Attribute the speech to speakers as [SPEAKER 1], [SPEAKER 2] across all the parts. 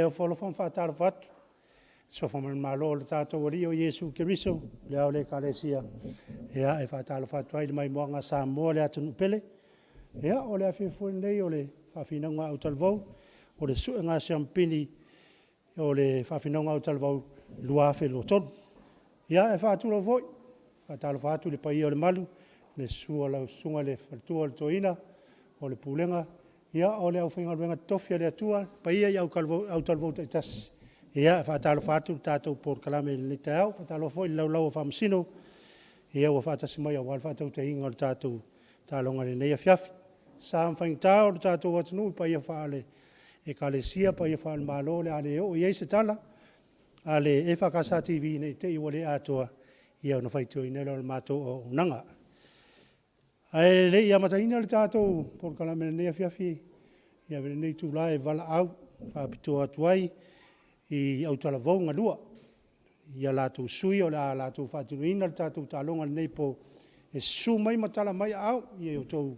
[SPEAKER 1] O wholofon whātara whatu. So whaman malo le tātou wari o Yesu Kiriso, le au le kalesia. Ea e whātara whatu ai mai moanga Samoa le atunu pele. Ea o le awhiwhoi nei o le whawhinonga au talvau, o le suenga siampini o le whawhinonga au talvau luafe lo tonu. Ea e whātula voi, whātara whatu le pai o le malu, le sua lau sunga le whatua le toina, o le pulenga, ia o le au whainga luenga tofia le atua, pa ia i au talvau te tasi. Ia whaatalo whātu tātou por kalame le te au, whaatalo fwoi lau lau o whamasino, ia ua whaatasi mai au wal whaatau te inga o tātou tālonga le neia fiafi. Sā mwhaing tāo le tātou watanu, pa ia whaale e kalesia, pa ia whaale malo le ale o iei se tala, ale EFKS TV nei te iwa le atoa, ia ona whaitua i nelo le mātou o unanga. Ai le ia mataina le tātou por kalame le neia fiafi, ia vene nei tūlae vala au, whaapitua atuai, i au talavau ngalua. Ia lātou sui o la lātou whātunuina le tātou tālonga nei po e su mai matala mai au, ia o tau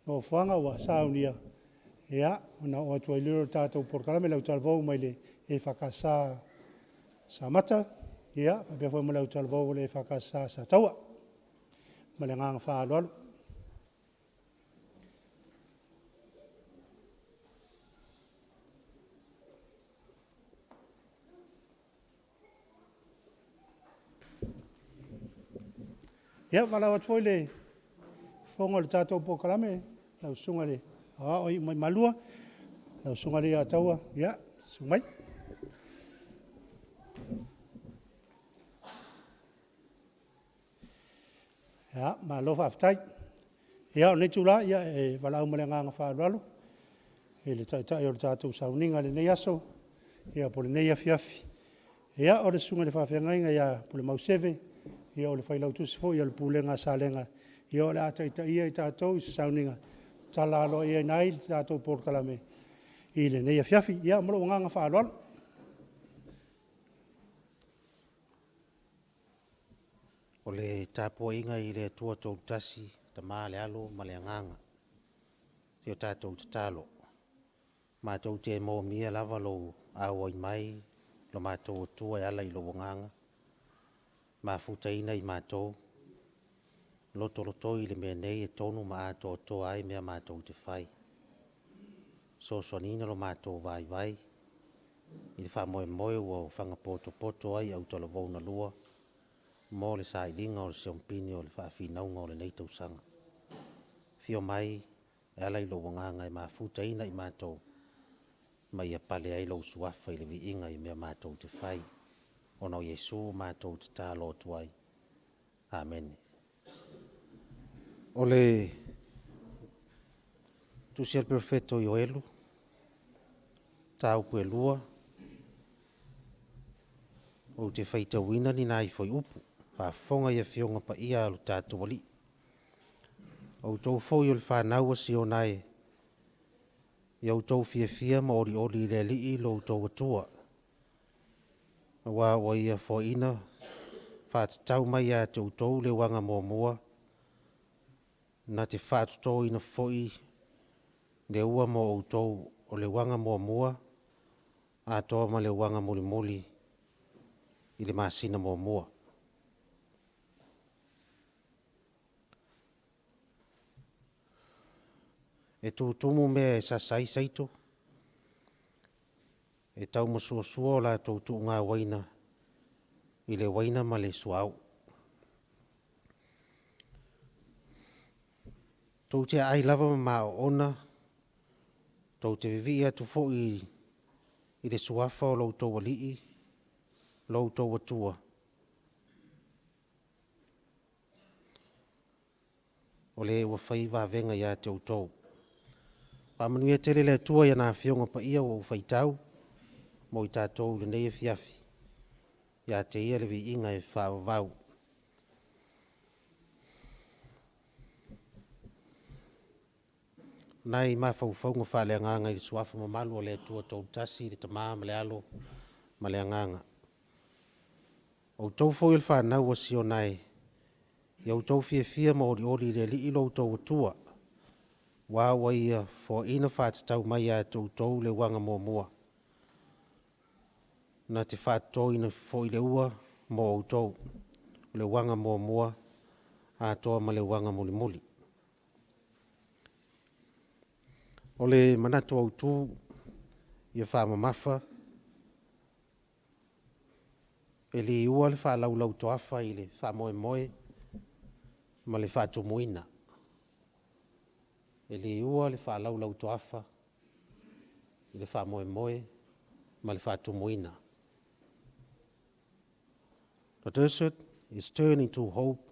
[SPEAKER 1] no whanga ua saunia. Ia, ona o atuai lero le tātou por kalame lau talavau mai le EFKS SAMATA, ia, whapea whai mai lau talavau le EFKS SATAUA. Ma le nganga whaalualu. Ia, wala wat foi le whonga le tātou po kalame, lau sunga le, oi mai malua, lau sunga le ataua, ia, sumai. Ia, malo whaftai. Ia, o netu la, ia, e wala au male nganga whaalualu, e le taitai o le tātou sauninga le nei aso, ia po le nei afiafi. Ia, o le sunga le whawhiangainga, ia, po le mauseve, ia o le whailau tusi fo, ia le pūlenga sālenga, ia o le ataita ia i tātou se sauninga, tala alo ia nai tātou por kalame, i le nei afiafi, ia maro nganga whaalualu.
[SPEAKER 2] O le tāpua inga i le tua tau tasi, ta maa le alo ma le nganga, te o tātou te tālo. Mātou te mō mia lava lo awai mai, lo mātou o tua e ala i lo nganga. Ma futaina i mātou, loto i le mea nei e tonu ma ato toa ai mea mātou te whai. So sonina lo mātou vai, i le wha moe ua o whanga poto ai au tala vauna lua, mō le sailinga o le siompini o le whaafinaunga o le nei tausanga. Fio mai, e ala i lo wanganga e ma futaina i mātou, mai a pale ai lo suafa i le vi inga i mea mātou te whai. Ono Yesu mātou te tālo tuai. Amen. Ole tusi al perfetto Ioelu, tau pue lua, o te whaita wina ni nai foi upu, pa fonga ia fionga pa ia alu tātou wali. O tau foi o le whanaua si o nai, iau tau fia ma ori le li i lo tau atua. Wa ia fo ina whātatau mai a te utou le wanga mua na te whātatau ina foi le ua mo utou o le wanga mua a toa ma le wanga moli i le masina mua. E tumu mea e sasai saito e tau masuasua la tautu ngā waina, i le waina ma le suau. Tau te ai lava ma o ona, tau te vivi atu fo i le suafa o loutou walii, loutou atua. O le ua whai venga ia te autou. Pamanuia tele le atua ia nā whionga pa ia o whaitau, mo i tātou le nei fiafi. ia te ia le viiga e whaavavau. Nai mawhauwhaunga whaaleanganga i suafa mamalu o le atua tau tasi, le tamaa, ma le alo, ma le anganga. O tau fo il whanau o sio nai, iau tau fia ma ori le li ilo tau atua, wā waia fo ina whātatau mai a tau le wanga mua. Na te whātatau ina fo i le ua mo o tau, le wanga mua, a toa ma le wanga muli. O le manatu au tū, ia whamamafa, e li ua le whalaulau toafa i le whamoe, ma le whatumuina. E li ua le whalaulau toafa i le whamoe, ma le whatumuina. The desert is turning to hope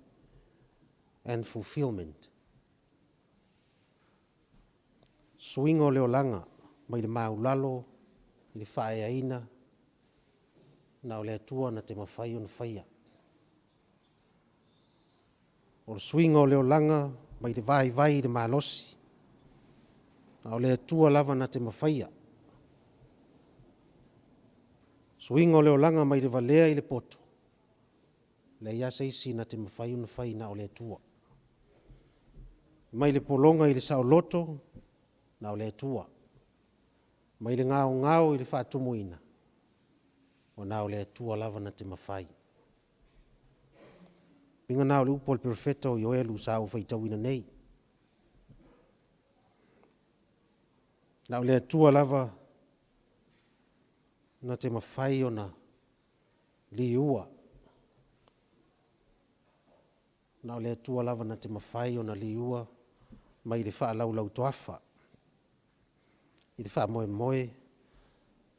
[SPEAKER 2] and fulfillment. Swingo leo langa, mai le maulalo, i le whaeaina, na o le atua na te mawhai on whaia. O le swingo leo langa, mai le vai i le malosi, na o le atua lava na te mawhaia. Swingo leo langa, mai le valea i le poto, le iasa isi na te mawhai on whai na o le atua. Mai le polonga i le saoloto, na o le atua. Mai le ngao i le whaatumuina. O na o le atua lava na te mawhai. Pinga na o le upo le profeta o Ioelu sa o whaitawina nei. Na o le atua lava na te mawhai o na liua. Na o le atua lava na te mawhai o na liua mai le whaalaulau toafa. I le whamoe,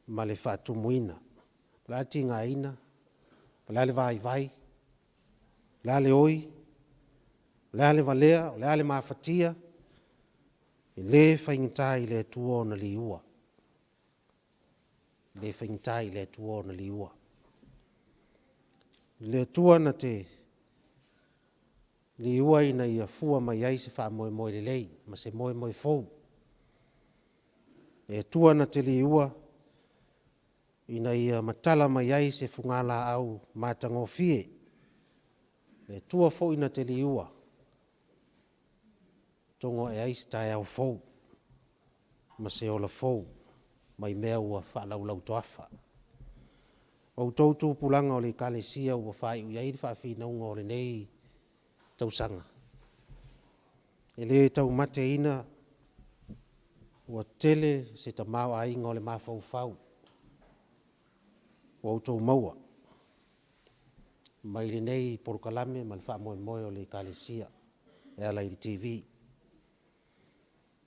[SPEAKER 2] ma le whaatumuina. La ti ngā ina, la le vai, la le oi, la le valea, la le mawhatia, i le whaingatai le atua o na liua. Le whaingatai le atua o na liua. Le atua na te liua ina ia fua mai ai se whamoe le lei, ma se moe fou. E tua na te liua, ina ia matala mai ai se fungala au matangofie. E tua fo ina te liua, tongo e ai stai au fou, ma se ola fou, mai mea ua whalaulau toafa. O tautu pulanga o le kalesia ua whai ui airi whawhina unga o le nei tausanga. E le tau mate ina, ua tele se ta mau a inga o le mawhau. O tau maua. Mai le nei porukalame ma le whamoe o le kalesia. E ala i TV.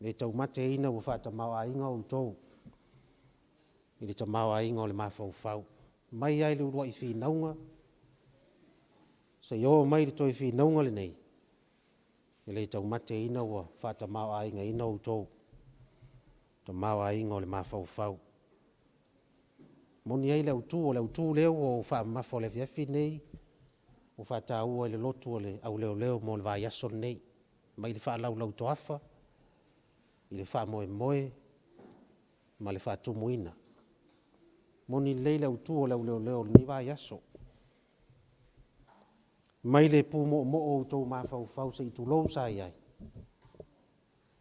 [SPEAKER 2] Le tau mate ina ua whata mau a inga o tau. I le ta mau a inga o le mawhau. Mai ai le urua i whinaunga. Sa yo mai le toi whinaunga le nei. I le tau mate ina ua whata mau a inga ina o tau. Ta mau a inga o le mawhau. Moni ai le autu leo o wha mafo le fiafi nei. O wha ta ua le lotu o le au leo mo le vai aso nei. Mai le wha lau toafa. I le wha moe. Ma le wha tumuina. Moni le autu o le au leo ni vai aso. Mai le pu mo o tau mawhau se i tu lou sa iai.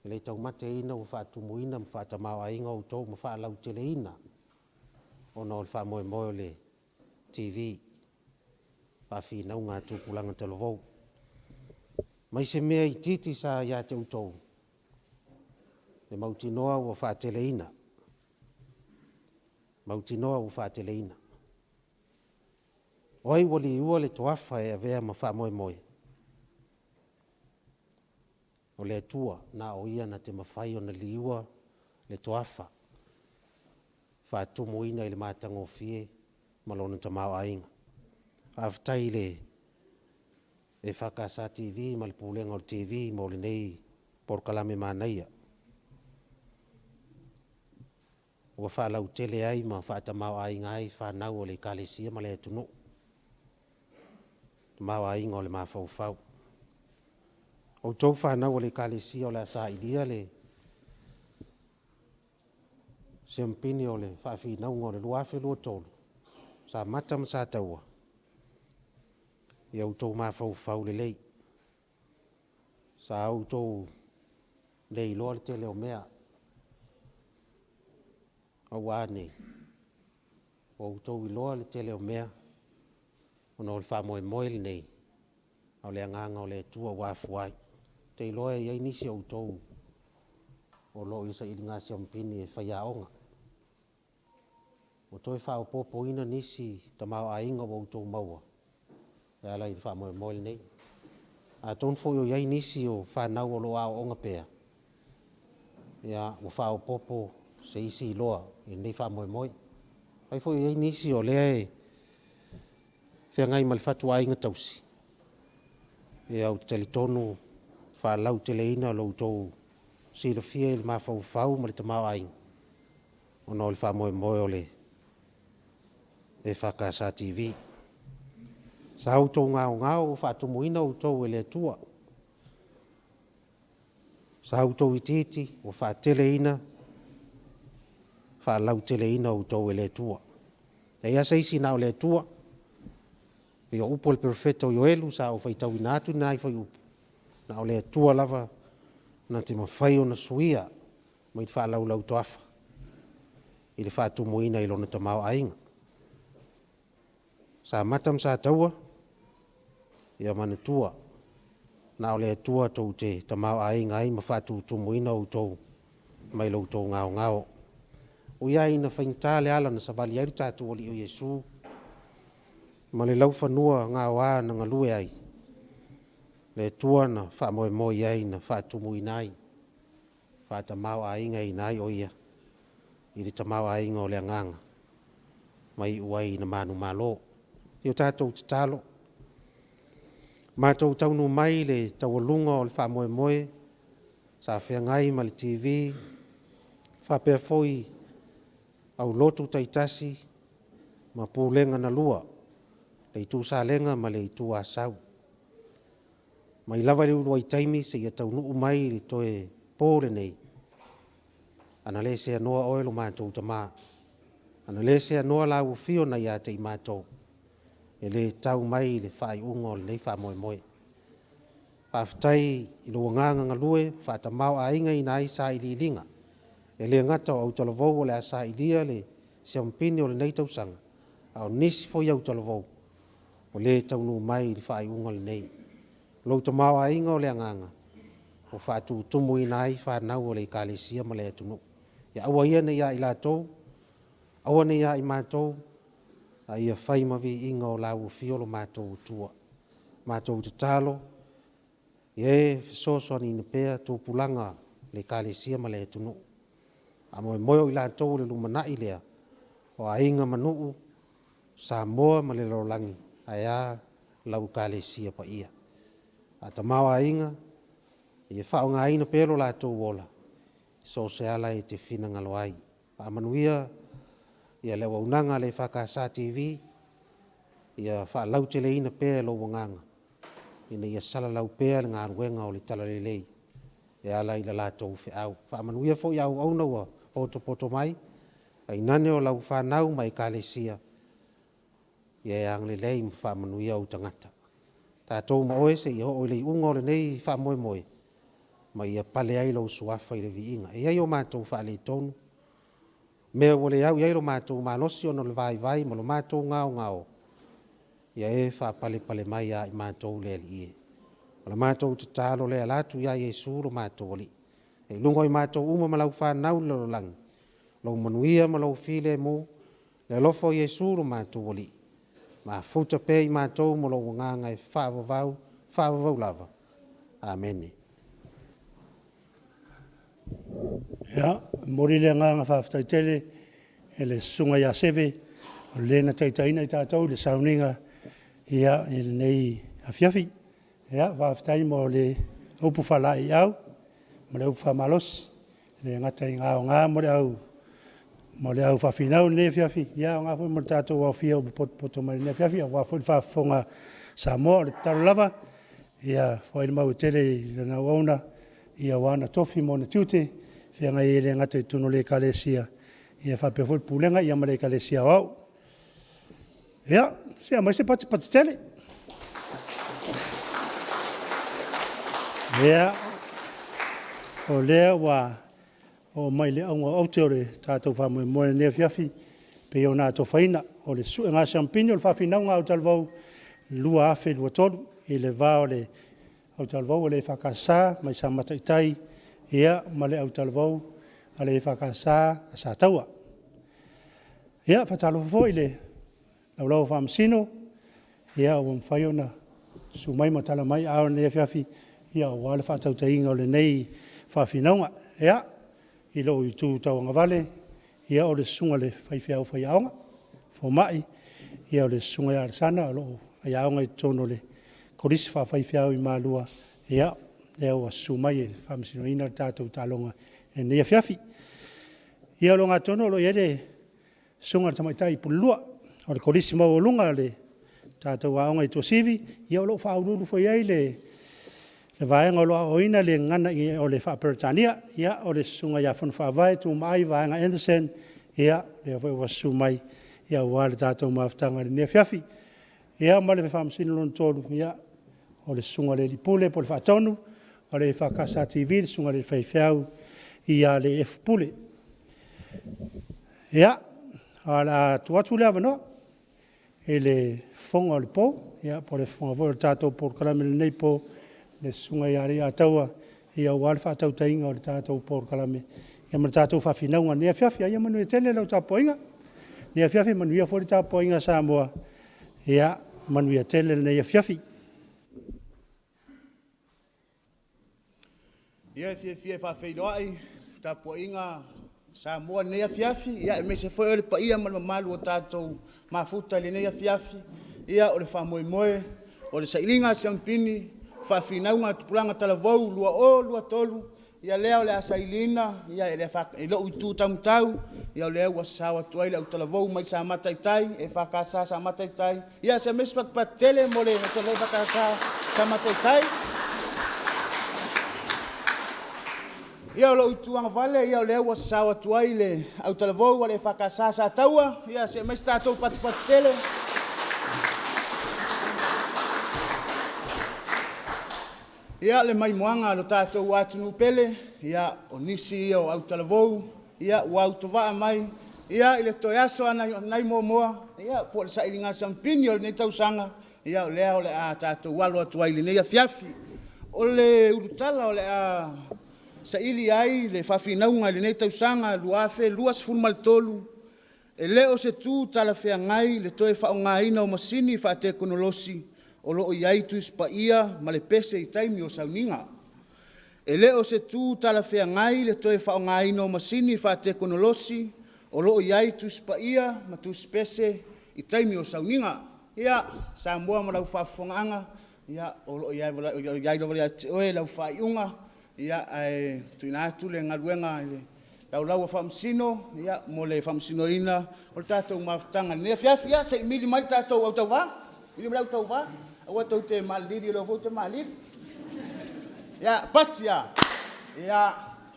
[SPEAKER 2] Le tau mate ina o whaatumuina ma whaatamau a inga o tau ma whaalau tele ina. O na o le whaamoe le TV. Whaawhina ngā tūpulanga telovou. Mai se mea i titi sa ia te utou. Le mautinoa o whaatele ina. Mautinoa o whaatele ina. Oi wali ua le toafa e avea ma whaamoe. O le atua na o ia na te mawhai o na liua le toafa. Whaatumuina i le matangofie malona tamau a inga. Awhtai le EFKS TV ma le pūlenga o TV mo le nei porkalame manaia. Ua whaalau tele ai ma whaatamau a inga ai whanau o le kalesia ma le atunu. Mawa ingo le mafaufau. O tau whanau o le kalesia o le asa ilia le sempini o le whawhinau ngō le luafe lua tolu. SAMATA ma SATAUA. Ia o tau mafaufau le lei. Sa au tau le iloa le te leo mea. Au ane. O tau iloa le te leo mea. Ono le wha moe le nei. Au le anganga o le tua wafuai. Te iloa e nisi o tau. O lo isa ili ngā siampini e whai aonga. O toi wha o popo ina nisi ta mau a inga o tau maua. E ala i wha moe le nei. A ton fo yo iai nisi o wha nau o lo a onga pea. Ia o wha o popo se isi iloa. I nei wha moe. Ai fo yo iai nisi o lea e whea ngai malifatu a inga tausi. E au telitonu wha lau teleina lo tau sila fia ili mawhau ma le tamau a inga. O no le wha moe o le EFKS TV. Sa au tau ngao o wha tumuina o tau e le tua. Sa au tau ititi o wha teleina wha lau teleina o tau e le tua. E ia seisi na o le tua. Pe o upo le perfeto yo elu sa o whaitau inatu na i whai upo. Na o le tua lava na te mawhai o na suia mo i wha lau toafa. I le wha tumuina i lona tamau a inga. SAMATA ma SATAUA. Ia mana tua. Na o le tua tau te tamau a inga ai ma wha tumuina o tau. Mai lau tau ngao. O ia ina whaingta le ala na savali airu tātu oli o Yesu. Ma le lau whanua ngao a na ngalue ai. Le tua na wha moe ai na wha tumuina ai. Wha tamau a inga i nai o ia. I le tamau a inga o le anganga. Mai uai na manu malo. Io tātou te talo. Mātou taunu mai le tawalunga o le wha moe. Sa whea ngai ma le TV. Wha pia foi au lotu taitasi. Ma pūlenga na lua. Le itu sa lenga ma le itu asau. Mai lava le uruai taimi se ia taunu mai le toe pōre nei. Ana le se anoa oelo mātou tama. Ana le se anoa la ufio na ia te i mātou. E le tau mai le whai ungo le nei wha moe. Whaftai i lo nganga ngalue, whatamau a inga i nai sa i li linga. E le ngata o autolavou o le asa i lia le siampini o le nei tausanga. Au nisi fo i autolavou. O le taunu mai le whai ungo le nei. Lo tamau a inga o le nganga. O whatu tumu i nai whanau o le kalesia ma le atunu. Ia awa ia na ia i lātou. Awa na ia i mātou. A ia whai mawi inga o lau fiolo mātou tua. Mātou te talo. Ie sosoni na pea tūpulanga le kalesia ma le atunu. A moe o i lātou le lumanai lea. O a inga manuu. Samoa ma le lolangi. A ia lau kalesia pa ia. A tamau a inga. Ie whao ngā ina pero lātou wola. So se ala e te whina ngaloai. A manuia. Ia le waunanga le EFKS TV. Ia wha lau te le ina pēr lo wanganga. Ina ia sala lau pēr ngā ruenga o le tala le lei. Ia ala ila lātou whi au. Wha manuia fo i au aunaua poto mai. Ai nane o lau whanau mai kalesia. Ia ang le lei wha manuia o tangata. Tātou ma oe se i ho o le unga o le nei wha moe. Ma ia pale ai lau suafa i le viinga. E ai o mātou wha le tonu. Mea wale au iairo mātou mālosi ono le vai ma lo mātou ngao. Ia e wha pale mai a i mātou le ali ie. O le mātou te tālo le alatu ia Yesu lo mātou ali. E lungo i mātou uma ma lau whanau le lo langi. Lau manuia ma lau file mo. Le lofo Yesu lo mātou ali. Ma futa pe i mātou ma lau nganga e whaavavau lava. Amen.
[SPEAKER 1] Ia, mori le nganga whaftai tele, e le sunga ia seve, o le na taitaina i tātou, le sauninga ia i le nei awhiawhi. Ia, whaftai mo le upu whalai au, mo le upu whamalos, le ngata i ngā mo le au whawhinau le awhiawhi. Ia, o ngā fwy mo le tātou au whia o poto mai le awhiawhi, o ngā fwy whafonga Samoa le talo lava ia whaile mau tele le na wauna ia wana tofi mo na tiute fia ngai ele ngata tuno le kalesia ia fa pe fol pulenga ia male kalesia wau ia sia mai se pati tele ia o lea wa o mai le au au te ore tātou wha moe moe nea fiafi pe o nā tō whaina o le su ngā champini o le whawhinau ngā au talvau lua afe lua tolu i le vā o le au talvau o le whakasā mai SAMATA i tai ia ma le au talvau a le whakasā a SATAUA. Ia whatalo fo i le laulau Faamisino ia o mwhai ona su mai matala mai ao nea fiafi ia o wale whatau te inga o le nei whawhinaunga ia i lo i tū tauanga vale ia o le sunga le whaiwhiau whaiaonga fo mai ia o le sunga i arsana o lo whaiaonga i tono le korisi whaiwhiau i mālua ia leo a sumai e Faamisino ina tātou tālonga e nea fiafi ia o lo ngā tono lo iere sunga le tamaitai pulua o le korisi mau o lunga le tātou aonga i tō sivi ia o lo whaururu whaiai le vaenga o loa oina le ngana i o le whaperetania, ia o le sunga ia whanwhawai tu mai vaenga Anderson, ia le wa sumai, ia wale tātou maafutanga le nea fiafi, ia ma le Faamisino lon tolu, ia o le sunga le lipule po le whaatonu, o le whakasa TV, le sunga le whaiwhiau, ia le F-pule. Ia, a la tuatu lea wanoa, e le fonga o le po, ia po le fonga vo le tātou por karamele nei po, le sunga ia rea ataua ia wale whaatau tainga o le tātou por kalame. Ia mana tātou whawhinaunga nea fiafi, ia manu e tele lau tāpoinga. Nea fiafi manu ia fori tāpoinga Samoa. Ia manu ia tele nea fiafi.
[SPEAKER 3] Ia fie whawheiroai tāpoinga Samoa nea fiafi. Ia me se foi o le paia mana malu o tātou mafuta le nea fiafi. Ia o le whamoemoe, o le sailinga champini, whawhinaunga tupulanga talavou, lua tolu, ia leo le asailina, ia e lo uitu tamtau, ia leo wasawa tuai le au talavou mai SAMATA i tai, e whakasa SAMATA i tai, ia se mespat patele mo le tole whakasa SAMATA i tai. Ia lo uitu anga vale, ia leo wasawa tuai le au talavou, le whakasa SATAUA, ia se mestat patele. Ia le mai moanga lo tātou atunu pele, ia o nisi o au talavou, ia o au tawaa mai, ia ile toi aso nai moa, ia po le sailinga sampini o le tausanga, ia o lea o le a tātou walo atuai le neia fiafi. O le urutala o le a saili ai le whawhinaunga le tausanga, luafe, luas fulmal tolu, e leo se tū tala whea ngai, le toi whaonga ina o masini whaate konolosi, o loo iai tu spaia ma le pese i taimi o sauninga. E leo se tū tala whea ngai le toe whaonga ino masini whaate konolosi, o loo iai tu spaia ma tu pese i taimi o sauninga. Ia, Samoa ma lau whawhonganga, ia o loo iai lo vale oe lau whaiunga, ia tu ina atu le ngaruenga lau a Faamisino, ia mo le Faamisino ina, o le tātou mawhtanga. Nea fiafi, ia, se imili mai tātou au tau wā, ili mlau tau wā, awa tau te maliri lo fo te maliri. Ia, pati ia. Ia,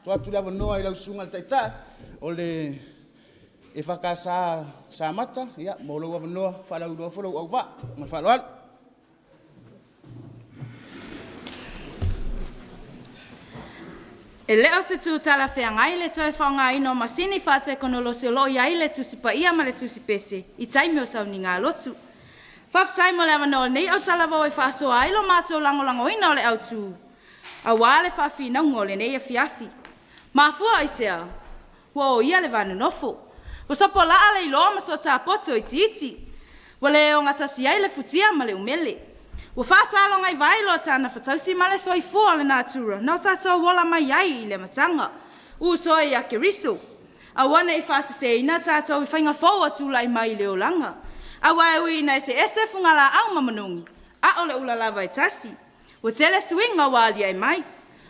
[SPEAKER 3] tuatu lewa noa i lau sunga le taita, o le e whakasa SAMATA, ia, mo lau awa noa, whalau roa whalau au wā, ma whalau alu.
[SPEAKER 4] E leo se tu tala whea ngai le toi whaonga ino masini whate konolosi o lo iai le tusipa ia ma le tusipese, i taimi o sauni ngā lotu. Whaftai mo le awanoa nei au talawa e whaasoa ailo mātou langolango ina o le au tū. A wale whawhi naungo le nei a fiafi. Mafua i sea, wa o ia le vanu nofo. Wa sopo laa le iloa maso tā poto i tiiti. Wa le o ngatasi ai le futia ma le umele. Wa whaatalo ngai vailo tāna whatausi ma le soi fua le nātura. Nau tātou wala mai ai i le matanga. U soi a keriso. A wana i whaasase ina tātou i whainga fōa tūlai mai le o langa. A wai ina se funga la au mamanungi. A ole ula lava i tasi. Wa tele swinga wali ai mai.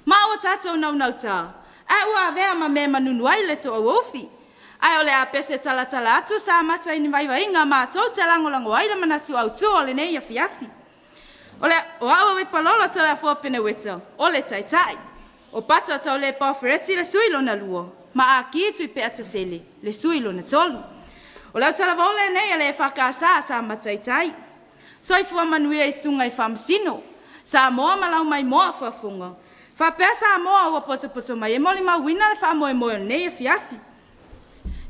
[SPEAKER 4] Ma o tātou nau tā. A ua vea ma me manunu ai le to awofi. Ai ole a pese tala atu SAMATA ini vai inga mātou te langolango ai le manatu au tū ole nei a fiafi. Ole o awa we palolo tala fo pene weta. Ole tai. O pata tau le pa fereti le suilo na lua. Ma a ki tu pe atasele le suilo na tolu. O lau tala vole nei le EFKS SAMATA tai. Soi fua manuia I sunga I Faamisino. Samoa malau mai moa fafunga. Fa pesa Samoa o poto mai e moli mawina le fa moe nei e fiafi.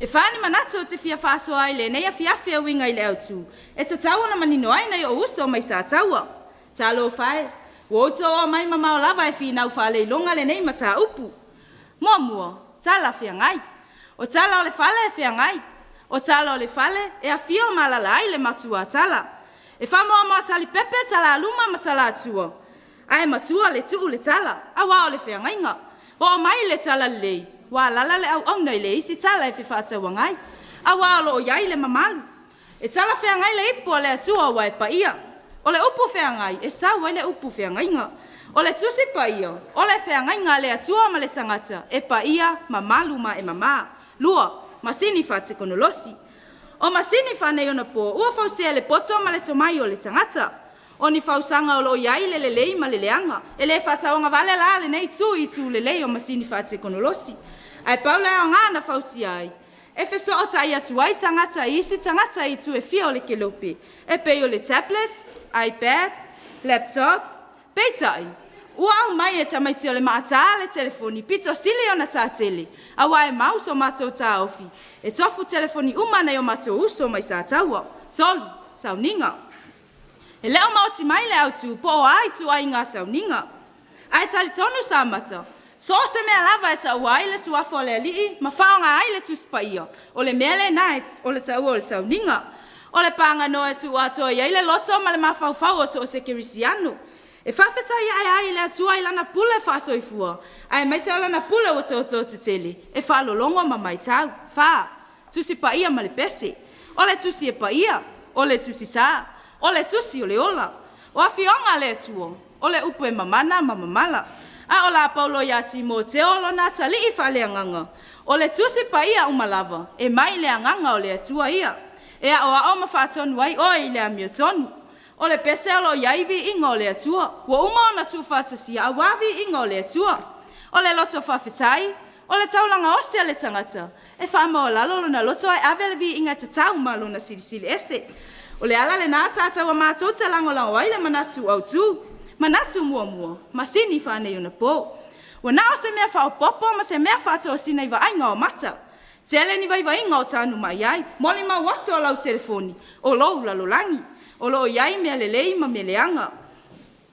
[SPEAKER 4] E fani manatu te fia faso ai le nei e fiafi a winga I le autu. E te taua na manino ai nei o uso mai SATAUA. Talo fai. Woto o mai mama o lava e fina u fale longa le nei mata upu. Mua, tala fia ngai. O tala o le fale e fia ngai. O tala o le fale e a fia o malala ai le matua tala. E fama o matali pepe tala aluma matala atua. Ai matua le tuu le tala. A wa o le fia ngai nga. O mai le tala lei. Wa lala le au nei le isi tala e fifata wangai. A wa o lo o yai le mamalu. E tala fia ngai le ipo le atua wa e pa ia. O le upu fea ngai, e sa wai le upu fea ngai nga. O le tusi pa ia, o le fea ngai nga le atua ma le tangata, e pa ia ma malu ma e mama. Lua, masini fa te konolosi. O masini fa nei ona po, ua fausia le poto ma le tomai o le tangata. O ni fausanga o lo iai le lei ma le leanga. E le fataonga vale la le nei tu I tu le lei o masini fa te konolosi. Ai paula o ngana fausia ai. E feso o tai atu ai tangata isi tangata I tu e fia o le kelope. E pe o le tablet, iPad, laptop, peitai. Ua au mai e tamaiti o le maata le telefoni, pito sili o na tātele. Awa e mouse o matou tā ofi. E tofu telefoni umana o matou uso mai SATAUA. Tolu, sauninga. E leo maoti mai le autu, po o ai tu ai ngā sauninga. Ai tali tonu SAMATA. So se mea lava e tau ai le suafo le alii, ma whaonga ai le tuspaia. O le mele nice, o le tau o le sauninga. O le panga no e tu atoa iai le loto ma le mawhauwhau o so o se kirisiano. E whawheta ai le atua I lana pule whasoifua. Ai mai se o lana pule o toto te tele. E whalolongo ma mai tau. Wha, tusi pa ia ma le pese. O le tusi e pa ia. O le tusi sa. O le tusi o le ola. O a fionga le atua. O le upu e mamana ma mamala. A o la paulo ya timo te olo na tali I whale anganga. O le tusi pa ia umalava. E mai le anganga o le atua ia. E a o mawhatonu ai o I le amio tonu. O le pese alo iaivi ingo le atua. Wa uma ona tu whatasia a wavi ingo le atua. O le loto whawhetai. O le taulanga osia le tangata. E whama o lalo na loto ai avelevi inga te tau malo na sirisili ese. O le ala le nā SATAUA mātou te langolango ai le manatu au tu. Manatu mua. Masini whane yuna po. Wa nā o se mea whaopopo ma se mea whato o sina iwa ainga o mata. Tele ni vai inga o tānu mai ai. Moli ma watu o lau telefoni. O lou lalolangi. O lo iai mea lelei ma me leanga.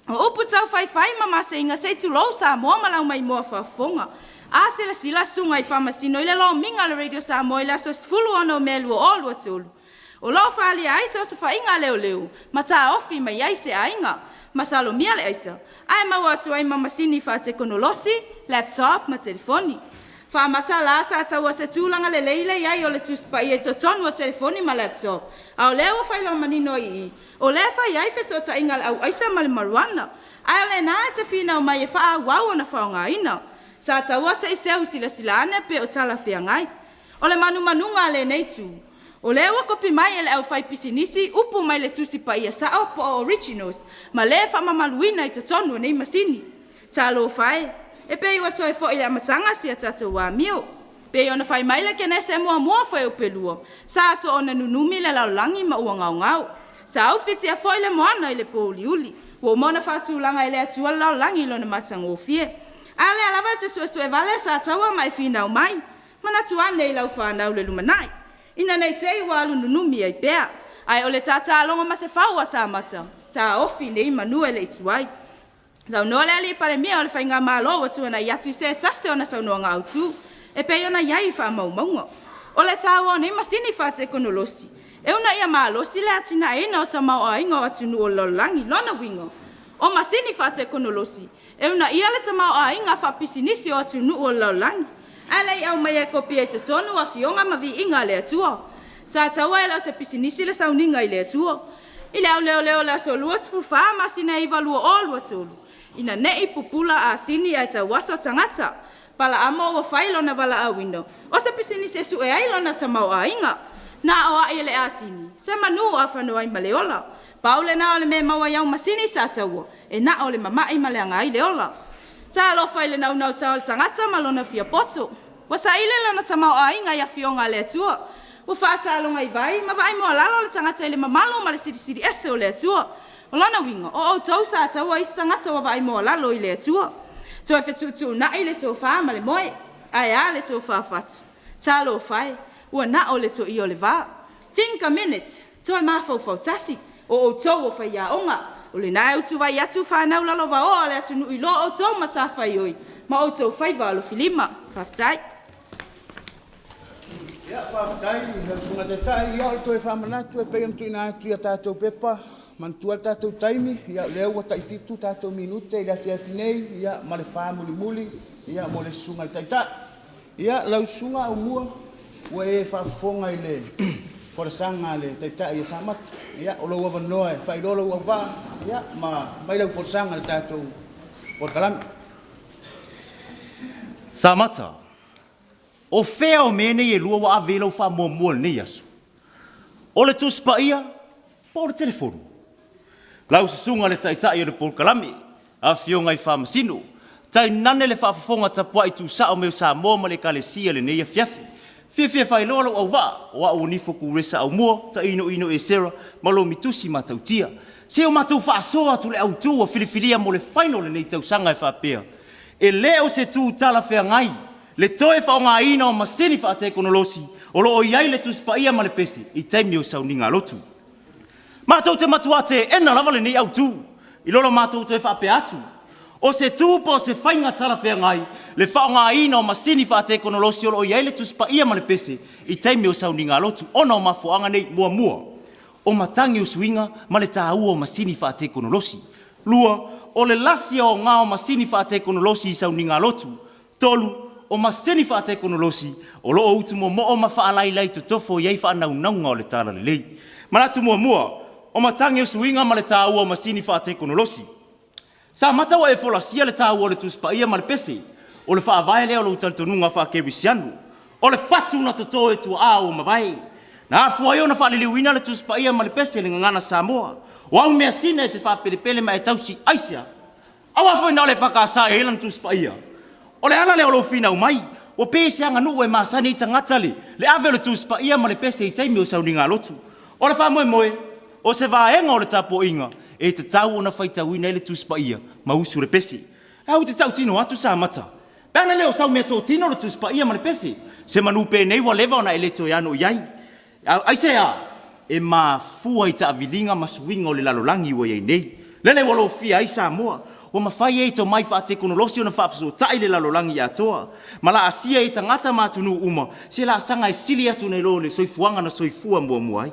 [SPEAKER 4] O upu tau whai ma mase inga se tu lou Samoa ma lau mai moa whafonga. A se la sila sunga I Faamisino I le lo minga le radio Samoa I la so sfulu ono mea lua o lua tolu. O lo whaali aisa o se whainga leo. Ma ta ofi ma iai se ainga. Ma salo mia le aisa. Ai ma watu ai ma masini wha te konolosi, laptop ma telefoni. Whamata la SATAUA se tūlanga le leile iai o le tuspa I e totonu o telefoni ma laptop. A o leo whailo manino I. O leo whai ai feso ta ingal au aisa ma le maruana. Ai o le nā e te whina o mai e wha wau o na whaonga ina. SATAUA se I seu sila ane pe o tala whiangai. O le manunga le neitu. O leo kopi mai e le au whai pisinisi upu mai le tusipa I a sao po originals. Ma le whamamaluina I totonu o nei masini. Talo whai. E pe iwa toi fo I le amatanga si a tatou wa mio. Pe ona whai maile ke nese mua whai o pelua. Sa so ona nunumi le laulangi ma ua ngau. Sa au fiti a foi le moana I le pōli uli. Wo mona whatu langa I le atua laulangi lo na matanga o fie. Ale alava te sue vale SATAUA mai whina o mai. Mana tuane I lau whanau le lumanai. Ina nei te iwa alu nunumi ai pea. Ai o le tata alonga ma se whaua SAMATA. Ta ofi nei manue le ituai. Zau noa le ali pale mea o le whainga malo o tuana I atu se tase o na saunoa ngā utu. E pe ona iai wha maunga. O le tāua nei masini wha te konolosi. E una ia malosi le atina e na o ta mau a inga o atunu o lolangi lona wingo. O masini wha te konolosi. E una ia le ta mau a inga wha pisinisi o atunu o lolangi. Alei au mai e kopi e te tonu a fionga ma vi inga le atua. SATAUA e lau se pisinisi le sauninga I le atua. I leo la so lua sfufa masina I valua o lua tolu. Ina nei pupula a sini ai ta waso tangata. Pala amo o whailo na wala a wino. O se pisini se su e ailo na ta mau a inga. na o ai le asini. Se manu a whanau ai maleola. Paule na ole me maua iau masini SATAUA. E na ole mamai maleanga ai leola. Ta alofa ile nau tau tangata malona fia poto. Wasa ile lana tamau ainga ia fionga le atua. Wa whaata alonga i vai, ma vai moa lalo le tangata ile mamalo ma le siri ese o le atua. O lana winga, o tau SATAUA isi tangata wa vai moa lalo i le atua. Toi fetu na ile tau wha ma le moe. Ai a le tau wha fatu. Ta alo whai, ua na o le to i o le vā. Think a minute, toi mafau tasi. O tau o whai a onga. O le nai utu vai atu whanau lalo wa o le atu nui lo o tau mata whai oi. Ma o tau whai wa alo filima. Whaftai.
[SPEAKER 3] Ia, whaftai, sunga te tai, ia o toi whamanatu e pei amtu ina atu ia tātou pepa. Mantua tātou taimi, ia leo wa tai fitu tātou minute, ia fia finei, ia ma le wha muli, ia mo le sunga tai tai. Ia lau sunga o mua, ua e whafonga i le forasanga le tai tai ia SAMATA. Ia o lau awanoa e whairolo ua wā, ia ma mai lau forasanga le tātou porkalami.
[SPEAKER 5] SAMATA, o whea o mene e lua wa avelau wha mua nei asu. O le tuspa ia, po le telefonu. Lau susunga le taitai o le porkalami, a fionga i whamasino, tai nane le whaafafonga tapua i tu sao meu Samoa ma le kalesia le neia fiafi. Fia whailolo au wā, o au nifo ku resa au mua, ta ino e sera, malo mitusi matautia. Se o matau whaasoa tu le au tu a filifilia mo le whaino le nei tausanga e whaapea. E leo se tu tala whea ngai, le toe whaonga ina o masini whaate konolosi, o lo o iai le tuspa ia ma le pese, i taimi o sauninga lotu. Mātou te matuate ena lava le nei au tu, i lolo mātou te whape atu. O se tūpo se whainga tala whea ngai, le whaonga ina o masini whaate konolosi o lo iai le tuspa ia ma le pese, i taimi o sauninga lotu, ona o mafuanga nei mua. O matangi o suinga, ma le tāua o masini whaate konolosi. Lua, o le lasia o ngā o masini whaate konolosi i sauninga lotu. Tolu, o masini whaate konolosi, o lo o utu mo o mawhaalailai to tofo iai whaanaunanga o le tala le lei. Manatu mua, o matangi o suinga ma le tāua o masini whaate konolosi. SAMATA wa e folasia le tāua o le tuspa ia ma le pese, o le whaavae leo lo utaltonunga whaakewisianu, o le fatu na toto e tua a o mawai. Na afua io na whaliliuina le tuspa ia ma le pese le ngana Samoa, o au mea sina e te whapelepele ma e tausi aisia. Awa foi na le whakasa e helan tuspa ia. O le ana leo lo fina umai, o pese anga nuu e masani i tangatale, le ave le tuspa ia ma le pese i taimi o sauninga lotu. O le wha o se vaenga o le tapo inga, e te tau o na whaitauina le tuspa ia, ma usu le pese. Au te tau tino atu SAMATA. Pēna leo sau mea tō tino le tuspa ia ma le pese, se manu pēnei wa lewa o na eleto iano iai. Aisea, e ma fua i ta avilinga ma suinga o le lalolangi ua iai nei. Lele walo fia ai Samoa, o mawhai e to mai whaate konolosi o na whaafaso tai le lalolangi atoa. Ma la asia e tangata matunu uma, se la sanga e sili atu nei lo le soifuanga na soifua mua ai.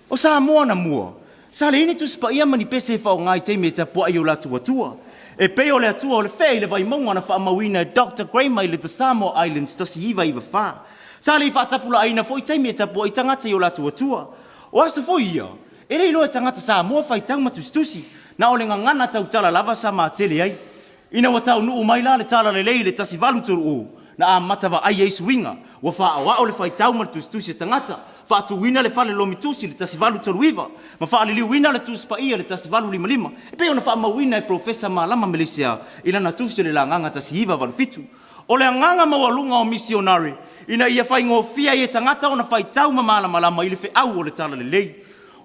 [SPEAKER 5] O Samoa na mua, sa le ini tuspa ia mani pese e whao ngai teime ta pua i o la tua. E peo le atua o le whea i le vai maunga na whaamawina Dr. Grayma i le the Samoa Islands tasi iwa wha. Sa le i whaatapula aina fo i teime ta pua i tangata i o la tua. O aso fo ia, e rei loe tangata Samoa whai tau matustusi, na o le ngangana tau tala lava sa maatele ai. Ina wa tau nuu mai la le tala le lei le tasi valuturu o, na a matawa ai ei suinga, wa wha awa o le whai tau matustusi tangata, whaatu wina le whale lomitusi le tasi valu toruiva, ma whaale li wina le tuspa ia le tasi valu lima, e peo na whaama wina e profesa Malama Melisia, ilana tusi le langanga tasi hiva valu fitu. O le anganga mawalunga o Missionary, ina ia whai ngofia i e tangata o na whai tau malama i le whi au o le tala le lei.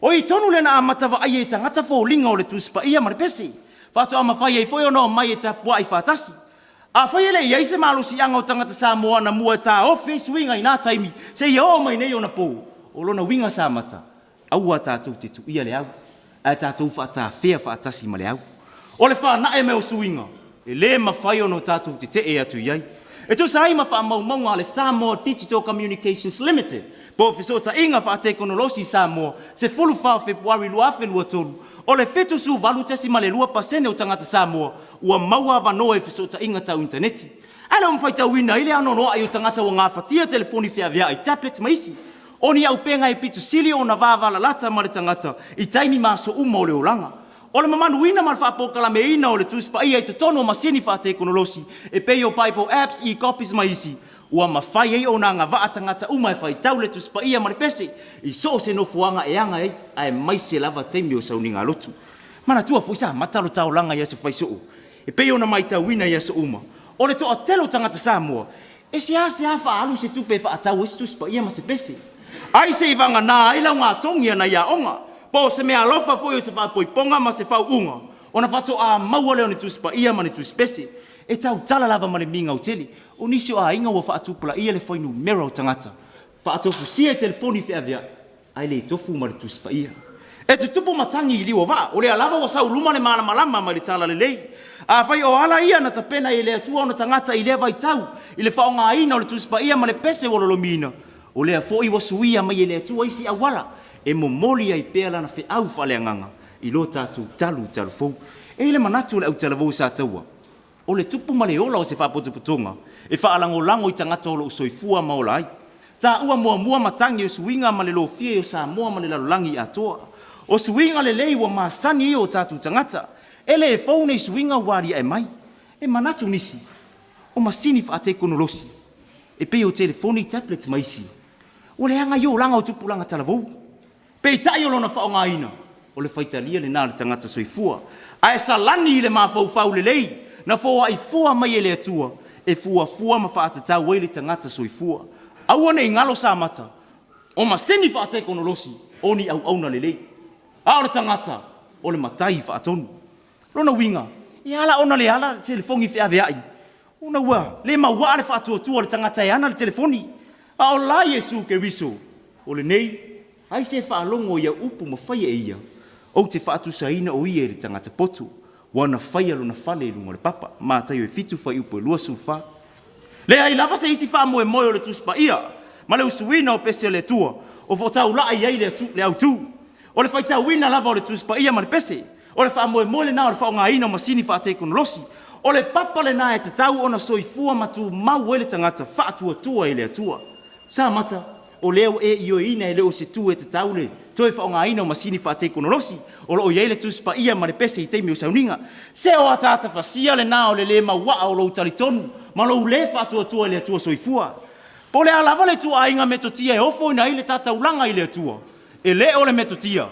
[SPEAKER 5] O i tonu le na amatawa ai e tangata fōlinga o le tuspa ia ma le pese, whaatu ama whai e whoi ono mai e tapua i whaatasi. A whai ele i eise malusi anga o tangata Samoa na mua tā ofi suinga i nā taimi, se i o mai nei o na pō. O lona winga SAMATA, au a tātou te tu ia le au, a tātou whaata whea whaatasi ma le au. O le wha nae me o suinga, e le mawhai ono tātou te e atu iai. E tu sa ima wha maunga le Samoa Digital Communications Limited, po fisota inga whaate konolosi Samoa, se fulu whao Februari luafe lua tolu, o le fetu su valu tesi ma le 2% o tangata Samoa, ua maua vanoa e fisota inga tau interneti. Ala mwhaita wina ile anonoa i o tangata wa ngā whatia telefoni whia via i tablet maisi, Oni au penga e pitu sili o na vāvala lata ma le tangata i taimi maso uma o le olanga. O le mamanu ina ma le whaapokala me ina o le tuspa ia i te tono masini whaate konolosi e pei o paipo apps i copies maisi. ua mawhai ei o nā ngā waa tangata uma e whai tau le tusipa ia mare pese, i so se no fuanga e anga ei, ai mai se lava teimi o sauni ngā lotu. Mana tua fuisa mataro tau langa ia se whai soo. E pei ona mai tau wina ia se uma. O le toa telo tangata Samoa, e se hafa alu se tupe wha atau esi tusipa ia ma se pese. Ai se ivanga nā aila ngā tongia na ia onga, po se mea alofa foi o se wha poiponga ma se whau unga. Ona whato a maua leo ni tusipa ia ma ni tusipese. E tau tala lava ma le minga o teli, o nisi o a inga wa wha atupula ia le whainu mera o tangata. Wha atofu sia e telefoni whi avea, ai le tofu ma le tusipa ia. E tutupu matangi i liwa wa, o le alava wa sau luma le maana malama ma le tala le lei. A whai o ala ia na tapena i le atua o na tangata i le vai tau, i le whao ngā ina o le tusipa ia ma le pese o lolo mina. O le a fo i wasuia ma i le atua isi awala, e momoli ai pēla na whi au whale anganga, i lo tātou talu fou. E le manatu le au talavou SATAUA. O le tupu ma le ola o se whapotuputonga, e whaalango i tangata o lo soifua ma ola ai. Tā ua mua matangi o suinga ma le lo fie o Samoa ma le lalolangi atoa. O suinga le lei wa maasani i o tātou tangata, e le e faune i suinga wari ai mai. E manatu nisi, o masini whaate konolosi, e pei o telefoni tablet maisi. O le anga i o langa o tupu langa talavou. Pei tai o lona whaonga ina, o le whaitalia le nā le tangata soifua. A e salani i le mawhau le lei, na fua i fua mai e le atua, e fua ma whaatatau e le tangata soifua. Aua nei ngalo SAMATA, o masini whaate konolosi, o ni au na le lei. A o le tangata, o le matai whaatonu. Lona winga, i ala ona le ala telefoni whi aveai. Ona ua, le maua le whaatuatua le tangata e ana le telefoni. A o la Yesu ke riso, o le nei, ai se whaalongo ia upu ma whaia e ia, o te whaatu saina o ia le tangata potu, wana whaia lona whale lunga le papa, mātai o e fitu whai upo e lua sufa. Le ai lava se isi wha moe o le tusipa ia, ma le usuina o pese le tua, o whautau la ai le au tu. O le whaitau wina lava o le tusipa ia ma le pese, o le wha moe le nā o le whaonga ina o masini wha te konolosi, o le papa le nā e te tau ona soifua matu mau e le tangata whaatua e le atua. SAMATA, o leo e io ina e leo se tu e te tau le, toi whaonga ina o masini wha te konolosi, o lo o iei le tusipa ia ma le pese i teimi o sauninga, se o atata whasia le nā o le mawaa o lo talitonu, ma lo le whaatua e le atua soifua. Po le alawa le tua inga metotia e ofo ina i le tataulanga i le atua, e le o le metotia,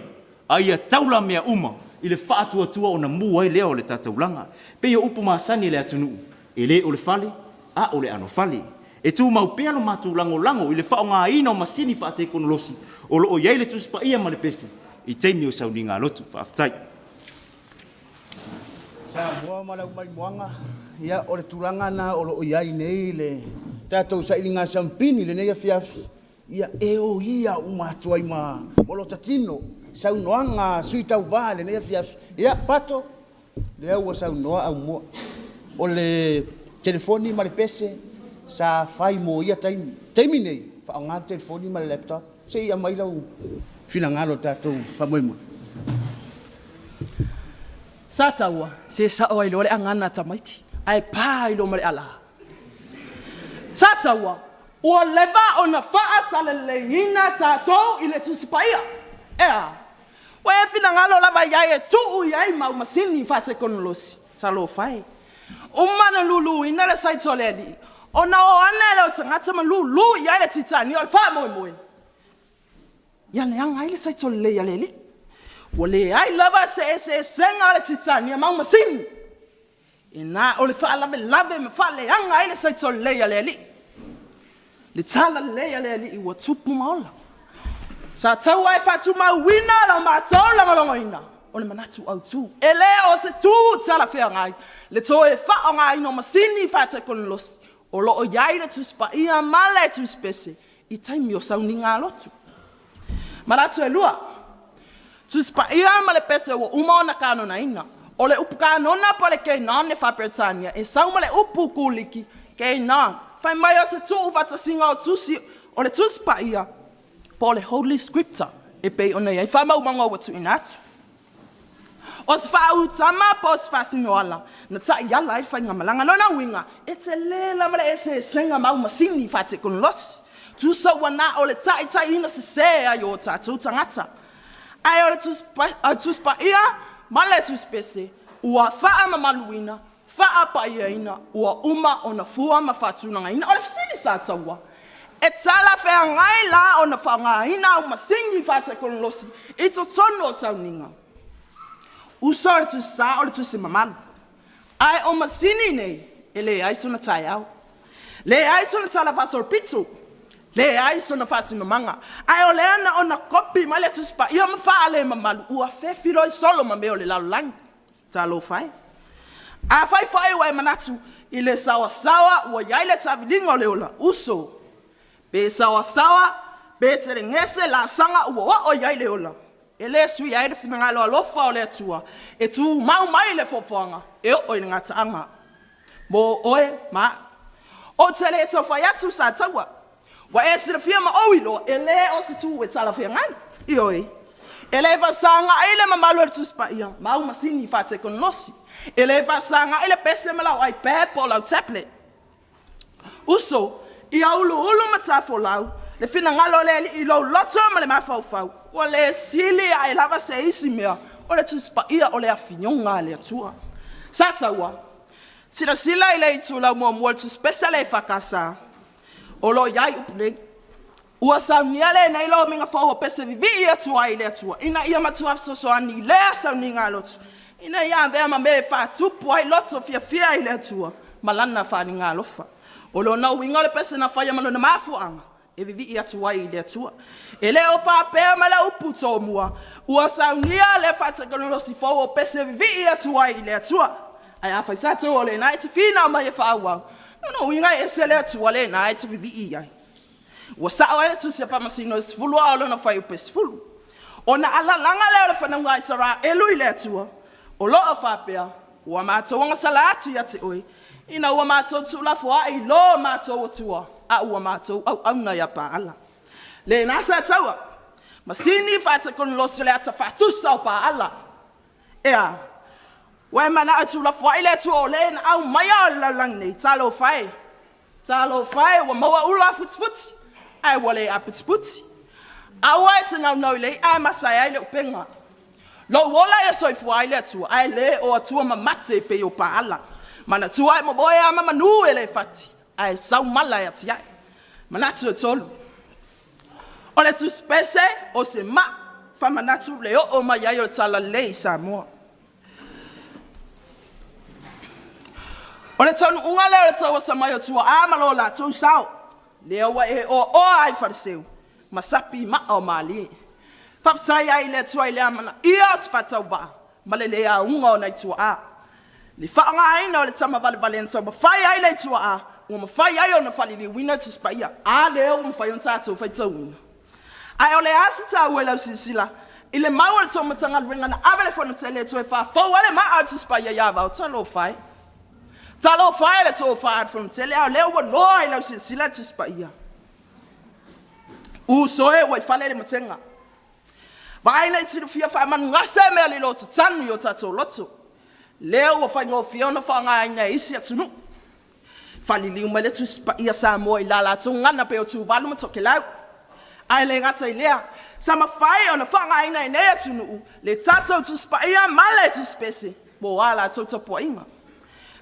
[SPEAKER 5] a ia taula mea uma, i le whaatua o na mua i leo o le tataulanga, pe ia upu maasani le atunu, e le o le fale, a o le ano fale. E tu mau pea lo mātou lango i le whaonga ina o masini whaate konolosi o lo o iei le tusipa ia ma le pese i teimi o sauni ngā lotu whaafitai.
[SPEAKER 3] Samoa malau mai moanga ia o le tulanga na o lo o iei nei le tātou sa ili ngā sampini le nei a fiafi ia e o ia umātua i ma o lo tatino saunoanga sui tau vā le nei a fiafi ia pato le au a saunoa au mua o le telefoni ma le pese sa fai mo ia taimi nei fa nga telefoni ma laptop se ia mai lau fina ngalo tatou fa moimo
[SPEAKER 6] SATAUA se sa o ile ole angana tamaiti ai pa ile mare ala SATAUA o leva ona fa atale ina tatou ile tusipaia we fina ngalo la ba ya tu ya ma masini fa te konolosi talo fai o mana lulu ina le sai toleli ona o ana le tangata ma lulu ya le titani o fa moi ya le anga ile sai tole ya leli wole ai lava se senga le titani ma masin ina o le fa lave me fa le anga ile sai tole ya leli le tala le ya leli I wa tupu maola SATAUA e fa tu ma wina la ma tola malongoina o le manatu au tu ele o se tu tala fe ngai le to e fa ngai no masini fa te konolosi o lo o yai le tusipa ia male tuspese I taimi o sauni ngā lotu. Maratu e lua, tusipa ia male pese o uma ona kānona ina, o le upu kānona po le kei nā ne whapretania, e sau male upu kuliki kei nā, whai mai o se tu uvata singa o tusi o le tusipa ia, po le Holy Scripture, e pei ona iai whamau manga o watu inatu. O se wha utama po se wha singoala, na ta iala I whai ngamalanga no na winga, e te lela male e se senga mau masini wha te konolosi. Tu sa wana o le tai ina se se ai o tātou tangata. Ai o le tuspa ia, ma le tuspese, ua wha mamaluina, Whaapa ia ina, ua uma o na fua ma whatunanga ina, o le fisini SATAUA. E tala whea ngai la o na whanga ina o masingi whate konolosi, I to tono o sauninga. Uso le tu sa o le tu se mamana. Ai o masini nei, e le ai sona tai au. Le ai sona tala pasor pitu. Le ai sona fasi mamanga. Ai o leana o na kopi ma le tu spa, ia ma wha le mamalu, ua whewhiro I solo ma meo le lau lang. Talo whai. A whai wai manatu, I le sawa ua iai le tavilinga o le ola, uso. Be sawa, be tere ngese la sanga ua o iai le ola. E le sui ai le finangalo alofa o le atua, e tu mau mai le fofoanga, e o I ngata anga. Mo oe, ma. O tele e tau whai atu SATAUA, wa e sira fia ma oilo, e le o se tu e tala fia ngai, I oe. E le vasanga ai le mamalu e tu spa ia, mau masini whate konosi. E le vasanga ai le pese ma lau iPad po lau tablet. Uso, I ulu matafo lau, le fina ngalo le I lau loto ma le mafau. O le sili ai lava se isi mea, o le tu spa ia o le afinyonga le atua. SATAUA, sila I le itu lau mua tu spesa le whakasa. O lo iai upule. Ua saunia le nei lo minga fau pese vivi ia tua I le atua. Ina ia matua sosoani le sauninga lotu. Ina ia vea ma me fa tupu ai loto fia I le atua. Malana fa ni ngā lofa. O lo na winga le pese na whaia malo na mafuanga. E vivi ia tua I le atua. E le o fa pea ma le upu tō mua. Ua saunia le fa te konolosi fau pese vivi ia tua I le atua. Ai a fai SATAUA le nai te fina ma e fa wau. No winga e se le atua le nai te vivi ia. Ua sao ele tu se whamasino e sifulu a olo na whai upe sifulu. O na ala langa leo le whananga I sara e lui le atua. O loa whapea, ua mātou wanga sala atu ia te oe. Ina ua mātou tula fua I loa mātou atua. A ua mātou au auna ia pa ala. Le nā SATAUA, masini whate konolosi le ata whatusa o pa ala. Ea, wai mana atula fua I le atua o le na au maya o laulang nei, talo whai. Talo whai, ua maua ula futi. Ai wale apitiputi. Awa e te nau le ai masai ai le upenga. Lo wola e soifu ai le atua. Ai le o atua ma mate pe o paala. Mana tua ai maboe a mama nu e le fati. Ai sau mala e ati ai. Manatu e tolu. O le tu spese o se ma. Fa manatu le o ma iai o tala le I Samoa. O le tonu unga le o le tau Samoa o tua a malo la tu sao. Leo wa e o ai fariseu. Masapi ma o mali. Papsai ai le tua I le amana. Ias fatauwa. Male le a unga o nai tua a. Li whaanga aina o le tama vale enta. Mawhai ai le tua a. Ua mawhai ai o na whali li wina tu spaia. A leo mawhai on tātou whai tau wina. Ai o le asita ue lau sisila. I le maua le tau matanga ringa na avele whana te le tua e wha. Fau ale ma au tu spaia yawa o talo whai. Talo whai le tō whaad from tele au leo wa noa I lau sila tu spaia. Usoe wai whale le matenga. Vai nei tiru fia whai man ngase mea li loto tanu I o tato loto. Leo wa whai ngō fia ona whanga aina isi atunu. Whali liu me le tu spaia Samoa I lala tu ngana pe o tu walu matoke lau. Ai le ngata I lea. Sama whai ona whanga aina I nei atunu. Le tato tu spaia male tu spese. Mo ala tu tapua inga.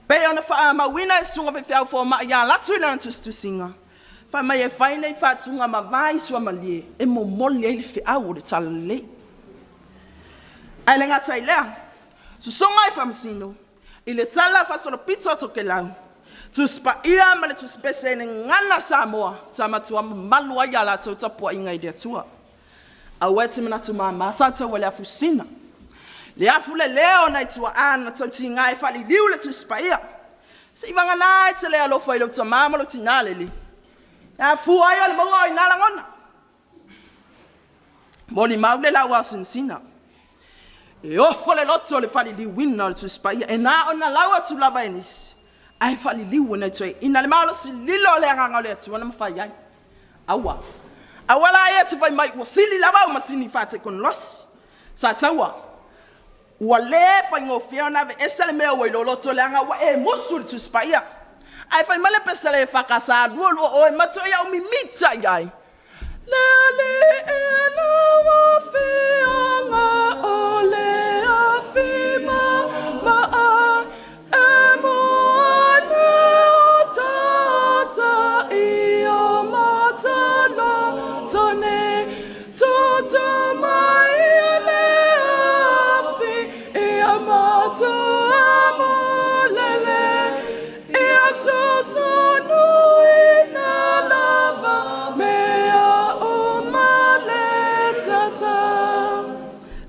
[SPEAKER 6] Pe ona wha ma wina e sunga fe fiau fo ma ia latu ina tu singa. Fa mai e whai nei whatunga ma vai sua ma lie. E mo moli e li fiau o le tala le. Ai le ngata I lea. Su songa I whamasino. I le tala whasoro pito toke lau. Tu spa ia ma le tu spese ne ngana Samoa. Sa matua malua ia la tau tapua inga I dea tua. A wete mina tu maa SATAUA le afusina. Le afu le leo na itua ana tau ti ngai whali liu le tu spaia. Se I wanga nai te lea lofa I lau ta mama lo ti nale li. E afu ai o le maua I nala ngona. Moli mau le lau asin sina. E ofo le loto le whali liu wina le tu spaia. E na ona lau atu lava enis. Ai whali liu na itua. Ina le maolo si lilo le anganga le atu. Wana mawhai ai. Awa. Awala ai atu whai mai. Wasili lava o masini whate kon losi. SATAUA. Ua le whai ngō whia na ve esale mea wai lo loto le anga wa e mosu le tu spaia. Ai whai male pesa le whakasa rua lua o e mato ia o mi mita iai. Le e la wa whianga o le a whima ma a e mo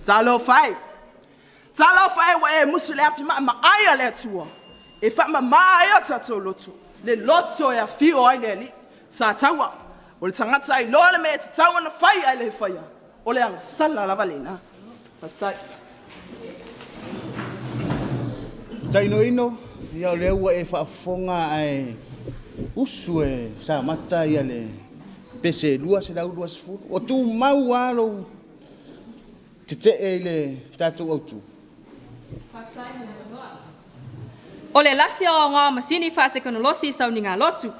[SPEAKER 6] Talo fai wa e musule afima ma aya le tua. E fa ma aya tato lotu. Le loto ya fio ai le SATAUA. O tangata ai lo le me tawa na fai ai le fai. O le ang sala la valena. Patai.
[SPEAKER 3] Taino ino ia le ua e whaafonga ai usue SAMATA ia le pese lua se lau lua sifuru. O tu mau alo te e le tātou autu.
[SPEAKER 7] O le lasi o ngā masini whaase kono losi sau ni ngā lotu.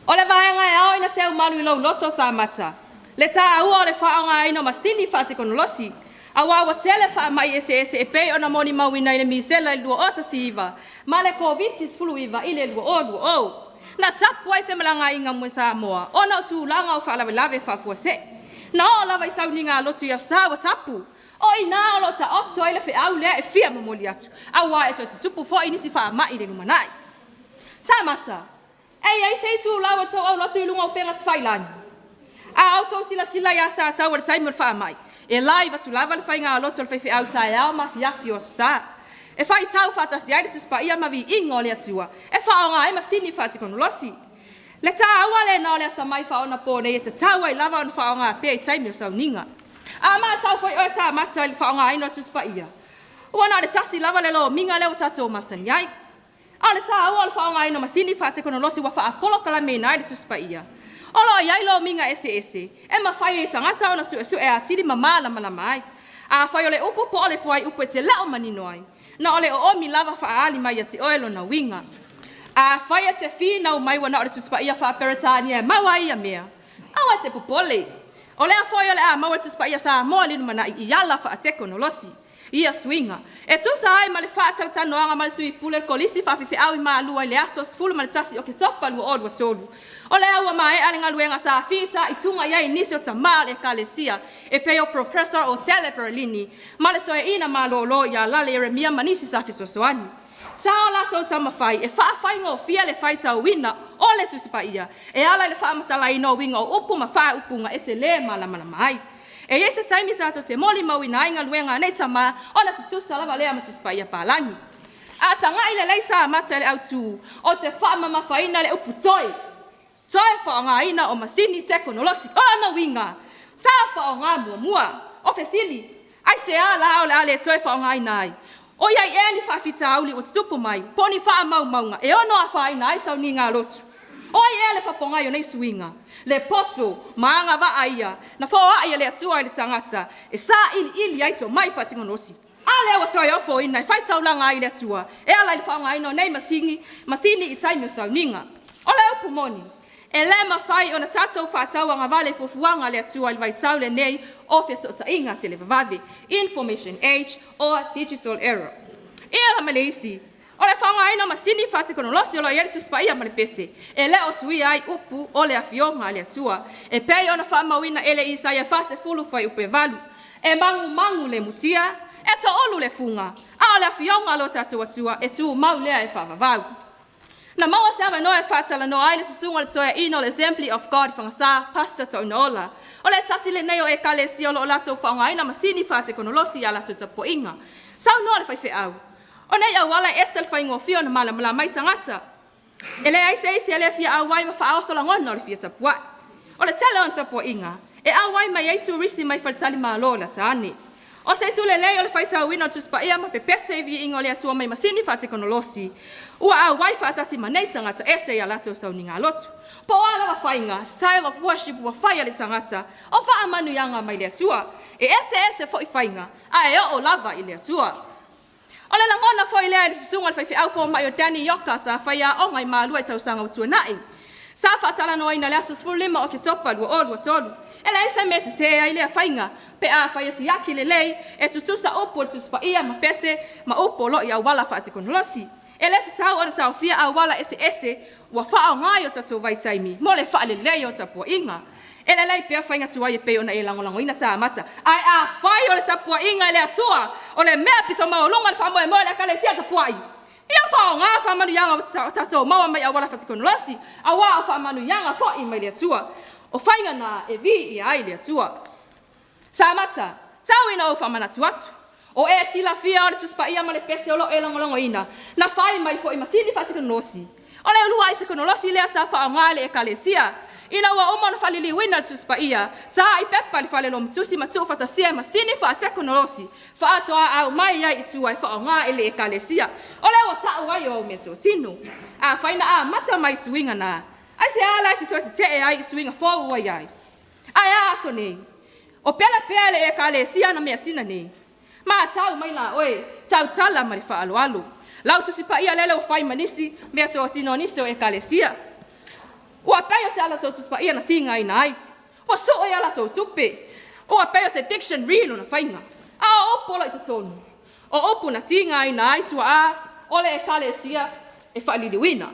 [SPEAKER 7] O le vaenga e ao ina teo malu lau loto SAMATA. Le tā ua o le whaonga ino masini whaase kono losi. A wawa tele wha mai ese e pei o na moni mawina i le misela i lua ota si iwa. Ma le COVID-19 fulu iwa i le lua o. Na tapu ai whemalanga i ngā mwe Samoa. O na utu langa o whaalawe lawe whafua se. Na o lawa i sau ni ngā lotu ia sawa tapu. O i nā o lo ta oto ai le whi au lea e fia mamoli atu. A wā e toi tutupu fo i nisi wha mai i le numanai. SAMATA. Ei se tu lawa tau au lotu i lunga o penga tawhailani. A au tau sila ia SATAUA le taimur wha mai. E lai watu lava le whai ngā loto le whai au tae au ma fiafi o sa. E whai tau whatasi ai le tuspa ia ma vi ingo le atua. E whao ngā e masini whati kono losi. Le tā aua le nao le ata mai whao na pōne e te tau ai lava on whao ngā pia i taimi o sau ninga. A maa tau whai oe SAMATA i le whao ngā ino tuspa ia. Wana le tasi lava le lo minga leo tato masani ai. A le tā aua le whao ngā ino masini whati kono losi wa wha apolo kalamena ai le tuspa ia. Olo iai lo minga ese. E ma whai e tangata ona su e atiri ma malama ai. A whai o le upu po ole fuai upu e te leo manino ai. Na ole o omi lava wha ali mai ati oelo na winga. A whai e te whina o mai wana o le tuspa ia wha peretania e maua ia mea. Awa te popole. O le a whai o le a maua tuspa ia sa moa linu mana i ala wha ateko no losi. Ia swinga. E tusa ai ma le wha atalata noanga ma le sui pule kolisi wha fifi au i maa lua i le asos fulu ma le tasi o ke topa lua odua tolu. O le aua mai ale ngaluenga sa fita i tunga iai nisi o tamal e kalesia e peo professor o tele perlini ma le toe ina ma lolo ia lale Jeremia manisi sa fisosoani. Sa o lato tamawhai e whaafai ngō fia le whai tau wina o le tusipa ia e ala le whaamatala i no winga o upu ma wha upunga e te le malamana mai. E ese taimi tato te moli mawina ai ngaluenga nei tama o na tutusa lava lea ma tusipa ia pālangi. A tanga i le lei SAMATA le autu o te whaamamawhaina le upu toi. Toi whaonga ina o masini teko no losi o ana winga. Sa whaonga mua. O fesili. Ai se ala o le ale toi whaonga ina ai. O iai eli whawhita auli o tutupu mai. Poni wha maunga. E ono a wha ina ai sau ni ngā lotu. O ai ele whaponga i o nei suinga. Le poto, maanga wa aia. Na whaoa ia le atua i le tangata. E sa ili ai to mai whatinga nosi. Ale awa toi ofo ina i whaitau langa ai le atua. E ala i whaonga ina o nei masini i taimi o sau ninga. O le upu moni. E le mawhai o na tātou whātaua ngā wale fufuanga le atua i waitau le nei office o tainga te le vavawe, information age or digital era. Ia la maleisi, o le whaonga ino masini whāte kono losi o lo ieri tuspa ia male pese, e le o sui ai upu o le awhionga le atua, e pei o na whaamawina ele isa ia whase fulu whai upe valu, e mangu le mutia, e ta olu le funga, a le awhionga lo tātou atua, e tu mau lea e whavavau. Na maua se awa noe whatala no aile susunga le toia ino le Assembly of God whangasa pasta tau nola. O le tasi le neo e kale si olo o lato whaonga ina masini whate kono losi a lato tapo inga. Sau noa le whaife au. O nei au wala esel whaingo fio na mala mai tangata. E le aise isi a le fia au wai ma wha aosola ngona o le fia tapua. O le tele on tapo inga. E au wai mai eitu risi mai whaltali maa lo la taane. O se tu le lei o le whaitau wina tuspa ia ma pepese vi ingo le atua mai masini whate kono losi. Ua a waifa atasi manei tangata ese ia lato sau ni ngā lotu. Po ala wa whainga, style of worship wa whaia le tangata, o wha amanu yanga mai le atua. E ese fo i whainga, a e o lava i le atua. O le langona fo i lea i susunga le whaifi au fo mai o Dani Yoka sa whaia o ngai maalua i tausanga utua nai. Sa whatala noa ina le asus fulima o ke topa lua o lua tolu. E le SMS se ai lea whainga, pe a whaia si aki le lei, e tutusa upo le tuspa ia ma pese, ma upo lo i au wala whaati kono losi. E le te tau o na tau fia a wala ese wa wha o ngai o tatou vai taimi. Mo le wha le lei o tapua inga. E le lei pia whainga tuai e peo na e langolango ina SAMATA. Ai a whai o le tapua inga e le atua. O le mea pito maolunga le whamoe mo le kale sia tapua i. Ia wha o ngā whamanu yanga o tatou maua mai a wala whatikono losi. A wā o whamanu yanga fo i mai le atua. O whainga na e vi i ai le atua. SAMATA, tau ina o whamanatu atu. O e sila fia o le tuspaia ma le pese o lo e longolongo ina. Na whai mai fo i masini whatekonolosi. O le ulua i tekonolosi lea sa whaonga le ekalesia. Ina ua uma na whalili wina tuspaia. Taha i pepa li whale lo mtusi matu whatasia masini whatekonolosi. Whaatoa au mai ia i tua i whaonga le ekalesia. O le ua tau ai o meto tino. A whaina a mata mai suinga na. Ai se ala ti toi te e ai suinga fo ua iai. Ai a aso nei. O pela pele ekalesia na mea sina nei. Ma tau mai la oe, tau tala ma le whaaloalo. Lau tusi pa ia lele o whai manisi, mea tō tino nisi o ekalesia. Ua peo se ala tō tusi pa ia na tinga ina ai. Ua so e ala tō tupe. Ua peo se dictionary na whainga. A opo lai to tonu. O opo na tinga ina ai tua a, ole ekalesia e whaliliwina.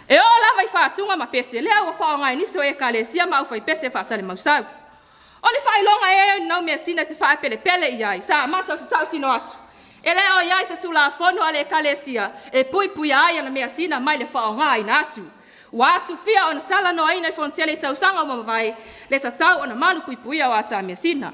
[SPEAKER 7] E o lava i whaatunga ma pese, lea ua whaonga nisi o ekalesia ma au whai pese whaasale mausau. O le whailonga e nau mea sina se whae pele pele iai, sa mata o te tau tino atu. E leo iai se tula whono ale ekalesia, e pui pui ai ana mea sina mai le whaonga ina atu. Wa atu fia o na tala no aina i fontele i tausanga o mamavai, le tatau o na manu pui pui au ata mea sina.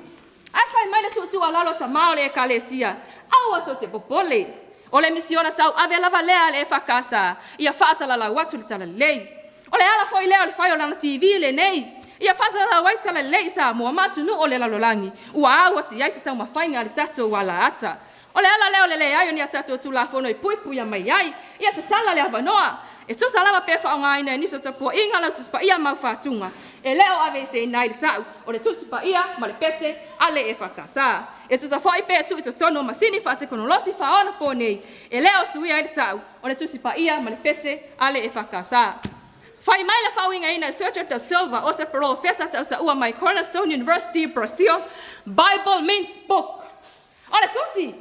[SPEAKER 7] Ai whai mai le tuatua lalo ta mao le ekalesia, au ato te popole. O le misiona tau ave lava lea le EFKS, ia whaasa la lau atu le tala lei. O le ala foi leo le whai o lana TV le nei. Ia fasa la waita le lei Samoa matu nu o le lalolangi. Ua au atu iai se tau mawhainga le tato wala ata. O le ala leo le le ai o ni a tato tu la fono i pui pui a mai ai. Ia te tala le avanoa. E tu salawa pefa o ngaina e niso tapua inga la tuspa ia mau whatunga. E leo ave se nai le tau. O le tuspa ia ma le pese a le EFKS. E tu safo i pe tu i to tono masini whatekonolosi whaona po nei. E leo sui ai le tau. O le tuspa ia ma le pese a le EFKS. Fai mai la whauinga ina Sergio da Silva o se professor tau sa ua mai Cornerstone University Brazil Bible means book. O le tusi.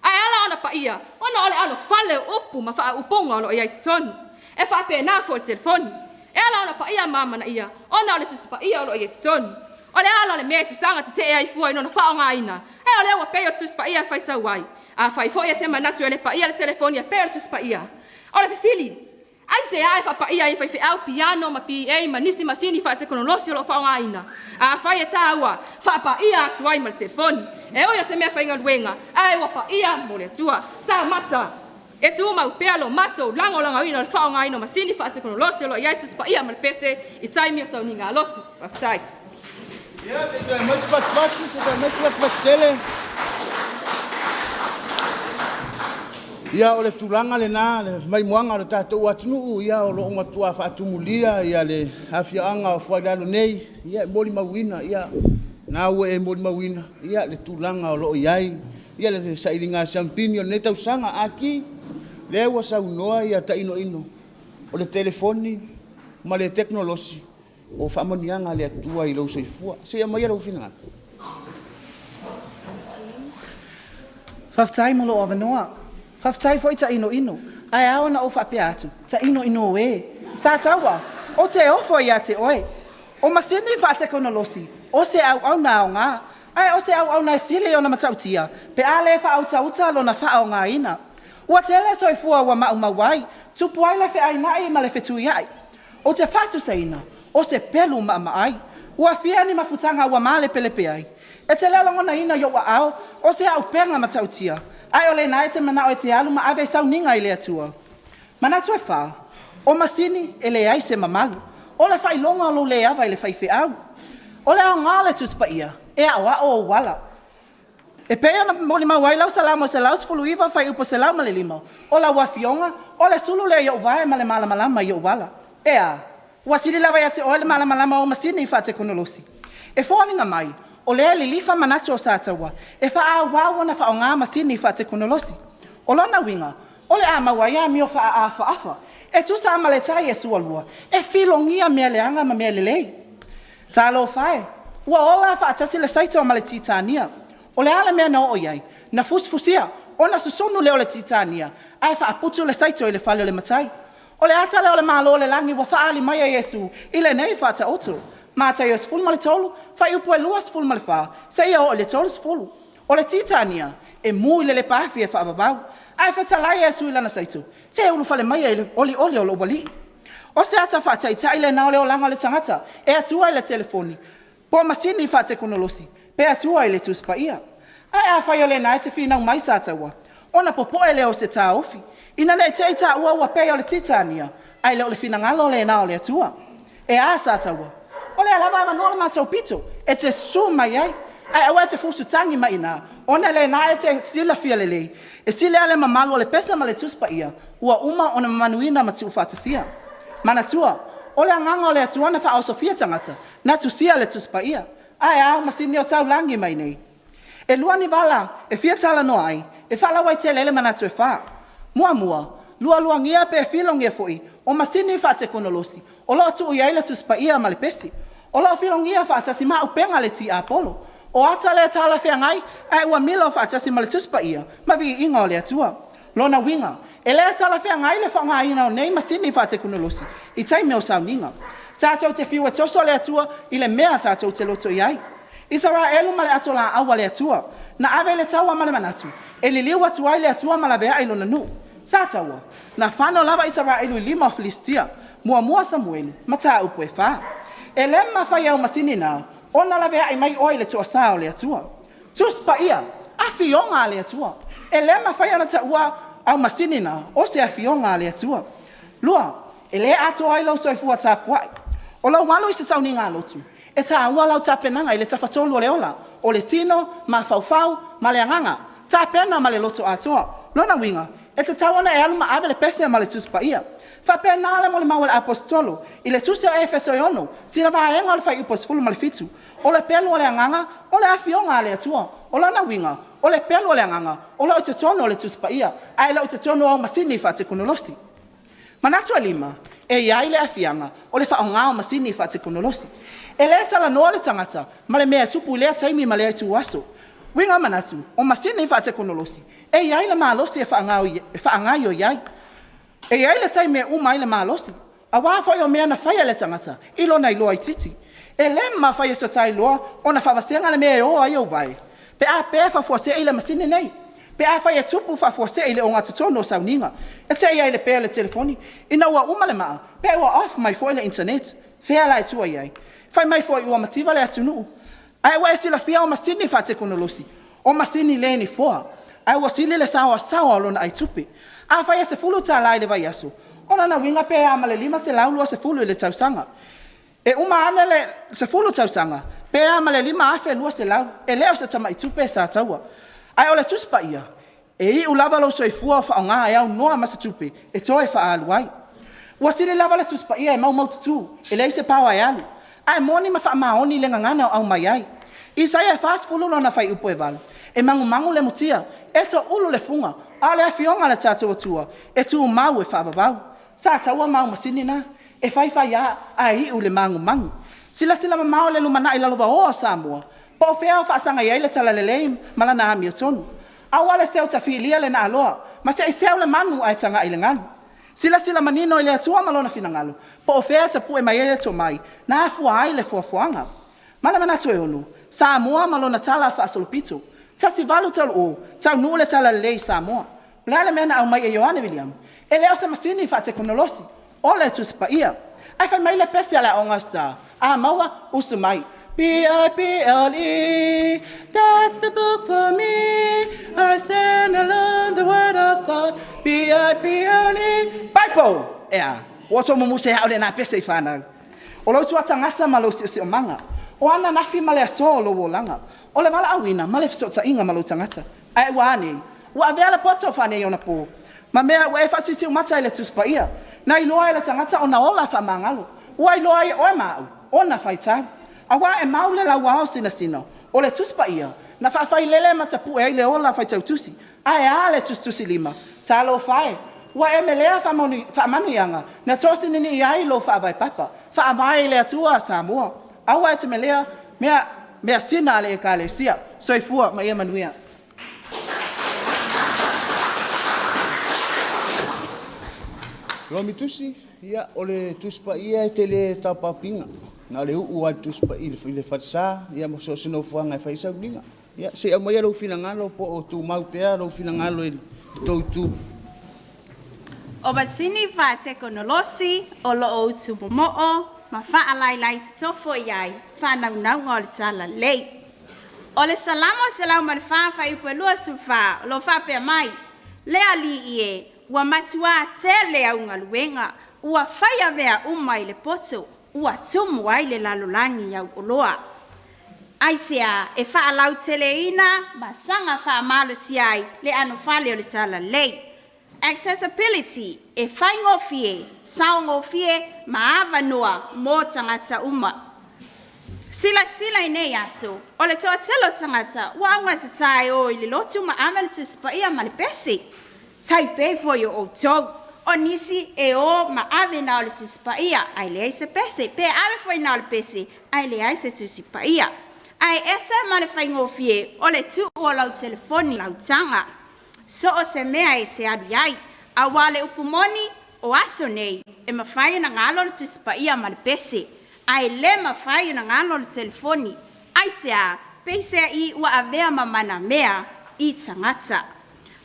[SPEAKER 7] Ai ala ona pa ia. Ona ole alo fale upu ma wha uponga alo iai titonu. E wha pe na for telefoni. E ala ona pa ia mama na ia. Ona ole tusi pa ia alo iai titonu. Ole ala ole mea tisanga te te ai fuai nona whaonga ina. E ole ua peo tusi pa ia whai sa wai. A whai fo ia tema natu ele pa ia le telefoni a peo tusi pa ia. Ole fesili. Ai se ai fa ia i fa au piano ma PA ma nisi masini fa se konolosi lo fa ngaina. A fa ia taua fa ia tu ai ma telefoni. E o ia se me fa inga luenga. Ai wa pa ia mo le tua. SAMATA. E tu ma upelo mato lango langa ina fa ngaina masini fa se konolosi lo ia tu pa ia ma pese i tai mi so ninga lotu. Fa tai.
[SPEAKER 3] Ja, se te mas pat se te mas pat tele. Ia o le tulanga le nā, le mai moanga le tātou atunuu, ia o lo matua whaatumulia, ia le hawhiaanga o whaidalo nei, ia mori mawina, ia nā ue e mori mawina, ia le tulanga o lo iai, ia le sairinga sampini o ne tausanga aki, le ua saunoa ia ta ino ino, o le telefoni, ma le teknolosi, o whamonianga le atua i lau soifua, se ia mai alo whina.
[SPEAKER 8] Whaftai mo lo avanoa. Whaftai fo i ta ino ino. Ai awa na o whape atu. Ta ino ino e. SATAUA. O te ofo ia te oe. O masini whatekonolosi. O se au na o ngā. Ai o se au na sile o na matautia. Pe ale wha au tauta lo na wha o ngā ina. Ua tele soi fua ua mau mawai. Tupu ai le whi ai nai ma le whetu iai. O te whatu se ina. O se pelu ma ai. Ua fia ni mafutanga ua male pelepe ai. E te lelo ngona ina yo wa au. O se au penga matautia. Ai ole nai te mana o te alu ma ave sau ninga i le atua. Mana tue wha, o masini e le ai se mamalu. O le whai longa lo le awa i le whai au. O le au ngā le tuspa ia, e awa o wala. E pea na moli mawai lau salamo se lau sfulu iwa whai upo se lau ma le lima. O la wafionga, o le sulu le iau vae ma le malamalama iau wala. E a, wasiri lawa ia te o le malamalama o masini i whatekonolosi. E fōninga mai, o lea li lifa manatu o SATAUA, e wha a wawa na wha o ngā masini whatekonolosi. O lona winga, o le a mawaya mi o wha a whaafa, e tusa ama le tai e sualua, e filongia mea leanga ma mea lelei. Tā lo whae, ua ola wha atasi le saito o ma le titania, o le ala mea na o iai, na fusfusia, o na susonu leo le titania, ai wha aputu le saito i le whale o le matai. O le ata leo le malo le langi wa wha ali mai a Yesu, i le nei wha ta otu. Mata yo sfulu male tolu, fai upo e lua sfulu male wha, se ia o le tolu sfulu. O le titania, e mui le pafi e wha avavau, ai whatalai e sui lana saitu, se e ulu fale mai e oli o lo wali. O se ata wha taitai le nao leo langa le tangata, e atua i le telefoni. Po masini fa teknolosi. Pe atua ile tu spa ia. Ai a fa yo le na te fina mai SATAUA. Ona popo ele o se taofi. Ina le te ua pe o le titania. Ai le o le fina ngalo le na o le atua. E a SATAUA. Ole ala va no ma so pito. E te suma ai. Ai awa te fusu tangi mai na. Ona le na e te sila fia le lei. E sile ale mamalo le pesa ma le tuspa ia. Ua uma ona manuina ma tu fatasia. Mana tua. Ole anganga le atua na fa o Sofia tangata. Na tu sia le tuspa ia. Ai a masini o tau langi mai nei. E luani vala, e fia tala no ai. E fala wai te lele mana tu e fa. Mua. Lua ngia pe filo ngia foi. O masini fa te konolosi. O lo tu ia ile tuspa ia ma le pesi. O lo filo ngia fa tasi ma upenga le ti Apollo. O ata le tala fea ngai, ai ua milo fa tasi ma le tuspa ia. Ma vi inga o le atua. Lona winga. E le tala fea ngai le fa ngai ina o nei masini fa te konolosi. I tai meo sauninga. Tātou te fiwa toso le atua, i le mea tātou te loto iai. Israelu ma le ato la awa le atua. Na ave le taua ma le manatu. E li liu atu ai le atua ma la vea ilo na nu. SATAUA. Na whano lava Israelu i lima o Filistia. Mua Samuelu. Ma tā upo e wha. E le ma whai au masini nā. Ona la vea i mai oi le tua sao le atua. Tuspa ia. Afionga le atua. E le ma whai ana ta ua au masini nā. O se afionga le atua. Lua. E le ato ai lau soifua tā kuai. O lau walo i se sauni ngā lotu. E tā ua lau tāpenanga i le tawhatolu o le ola. O le tino, ma faufau, ma le anganga. Tāpena ma le loto atoa. Lona winga, e te tawana e aluma ave le pese ma le tuspa ia. Whapena ale mo le maua le apostolo. I le tuse o efeso e ono. Sina vaenga o le whai upos ma le fitu. O le pelu o le anganga, o le afionga le atua. O lona winga, o le pelu o le anganga. O le o te tono o le tuspa ia. Ai le o te tono o masini fa te kunolosi. Manatu alima. E iai le afianga, o le whaonga o masini fa te konolosi. E le tala noa le tangata, ma le mea tupu lea taimi ma le aitu aso. Winga manatu, o masini fa te konolosi. E iai le maalosi e whaangai o iai. E iai le taimi e umai le maalosi. A wawhai o mea na whaia le tangata, ilo na iloa i titi. E le ma whaia so tai loa, o na whawasenga le mea e o ai o vai. Pe a pea whafuasea i le masini nei. Pe a whaia tupu whafuasea i le o ngā tatono o sauninga. E te iai le pea le telefoni. Ina ua uma le maa. Pe ua off mai foi le internet. Fea la e tua iai. Whai mai foi ua mativa le atunu. Ai ua e sila fia o masini fa te konolosi. O masini le ni foa. Ai ua sili le sawa o lona ai tupi. A whaia se fulu tā lai le vai aso. Ona na winga pe a ma le lima se laulua se fulu i le tausanga. E uma ana le se fulu tausanga. Pe a ma le lima afe lua se lau. E leo se tama i tupe SATAUA. Ai o le tuspa ia. E i ulava lo soifua o whaonga e au noa masa tupe. E toe wha alu ai. Ua sile lava le tuspa ia e mau tutu. E lei se pawa e alu. Ai moni ma wha maoni le ngangana au mai ai. I sai e fast fulu no na whai upo e valu. E mangu le mutia. E to ulu le funga. A le afionga le tātou atua. E tu mau e whaavavau. SATAUA mau masini na. E whai a ai u le mangu. Sila ma mau le lumana i lalova o Samoa. Po fea o whaasanga iai le tala le leim. Malana hami o tonu. Awale seo tafilia le na aloa. Ma se seo le manu ai tanga i le nganu. Sila manino i le atua malona finangalo. Po fea tapu e mai ele to mai. Na afua ai le fuafuanga. Mala manatu e onu. Samoa malona tala whaasolopito. Tasi valu talo o. Tau nu le tala le lei Samoa. Lale mena au mai e Ioane William. E leo se masini fa te konolosi. O le tuspa ia. Ai fai mai le pesi ala onga sa. A maua usu mai. B-I-B-L-E, that's the book for me. I stand alone, the word of God. B-I-B-L-E, Bible. Ea, wato mumuse hao le na pese i whanau. O lau tua tangata ma lau si o manga. O ana nafi ma le aso lo wo langa. O le wala awina, ma le fiso ta inga ma lau tangata. Ai wane, wa avea poto whane i ona po. Ma mea wa e fasu si umata i le tuspa ia. Na iloa i le tangata o na ola wha mangalo. Ua iloa i oe mau, o na whaitau. Awa e maule la wao sino. O le tuspa ia. Na whawhai lele matapu e le ola whai tautusi. Ai a le tustusi lima. Ta lo whae. Wa e me lea whamanu ianga. Na tosi nini iai lo whaavai papa. Whaavai le atua Samoa. Awa e te me lea mea sina ale e ka le sia. Soifua ma ia manuia.
[SPEAKER 3] Romi tusi. Ia o le tuspa ia e te le tapapinga. Na le u ai tuspa i le fatsa ia mo so sino fuanga fa isa binga ia se a moia lo fina ngalo po o tu mau pea lo fina ngalo i to tu
[SPEAKER 4] o basini fa te konolosi o lo o tu mo ma whaalai te tofo iai, whanau ngā le tala lei. O le salamo se lau ma le whawhai upe lua suwha, lo whapea mai, lea li ie, ua matua te lea unga luenga, ua whaia mea umai le poto, ua tumu ai le lalolangi au oloa. Ai sea, e whaalau tele ina, ma sanga whaamalo si ai, le ano whale o le tala lei. Accessibility, e whaingofie, saongofie, ma avanua, mō tangata uma. Sila i nei aso, o le toa telo tangata, waunga te tae o i le lotu ma amele tu spaia ma le pesi. Tai pe fo yo o tau, o nisi e o ma ave na o le tu spaia, ai le aise pesi, pe ave fo i na o le pesi, ai le aise tu spaia. Ai ese ma le whaingofie, o le tu o lau telefoni lau tanga. So o se mea e te adu iai, a wale upumoni o aso nei, e mawhai na ngalo le tu spaia ma le pesi. Ai le mawhai na ngalo le telefoni, ai sea, peisea i ua avea mamana mea i tangata.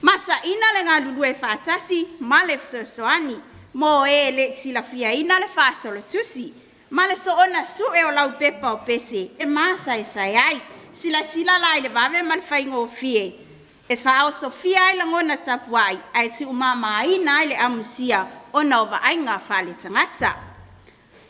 [SPEAKER 4] Mata ina le ngā lulu e whātasi, ma le fsosoani, mo e le silafia ina le whāsolo tusi, ma le so ona su e o lau pepa o pese, e māsa e sai ai, sila lai le vave ma le whaingo o fie. E whao Sofia ai langona tapuai, ai ti umama ina le amusia, o na ova ai ngā whale tangata.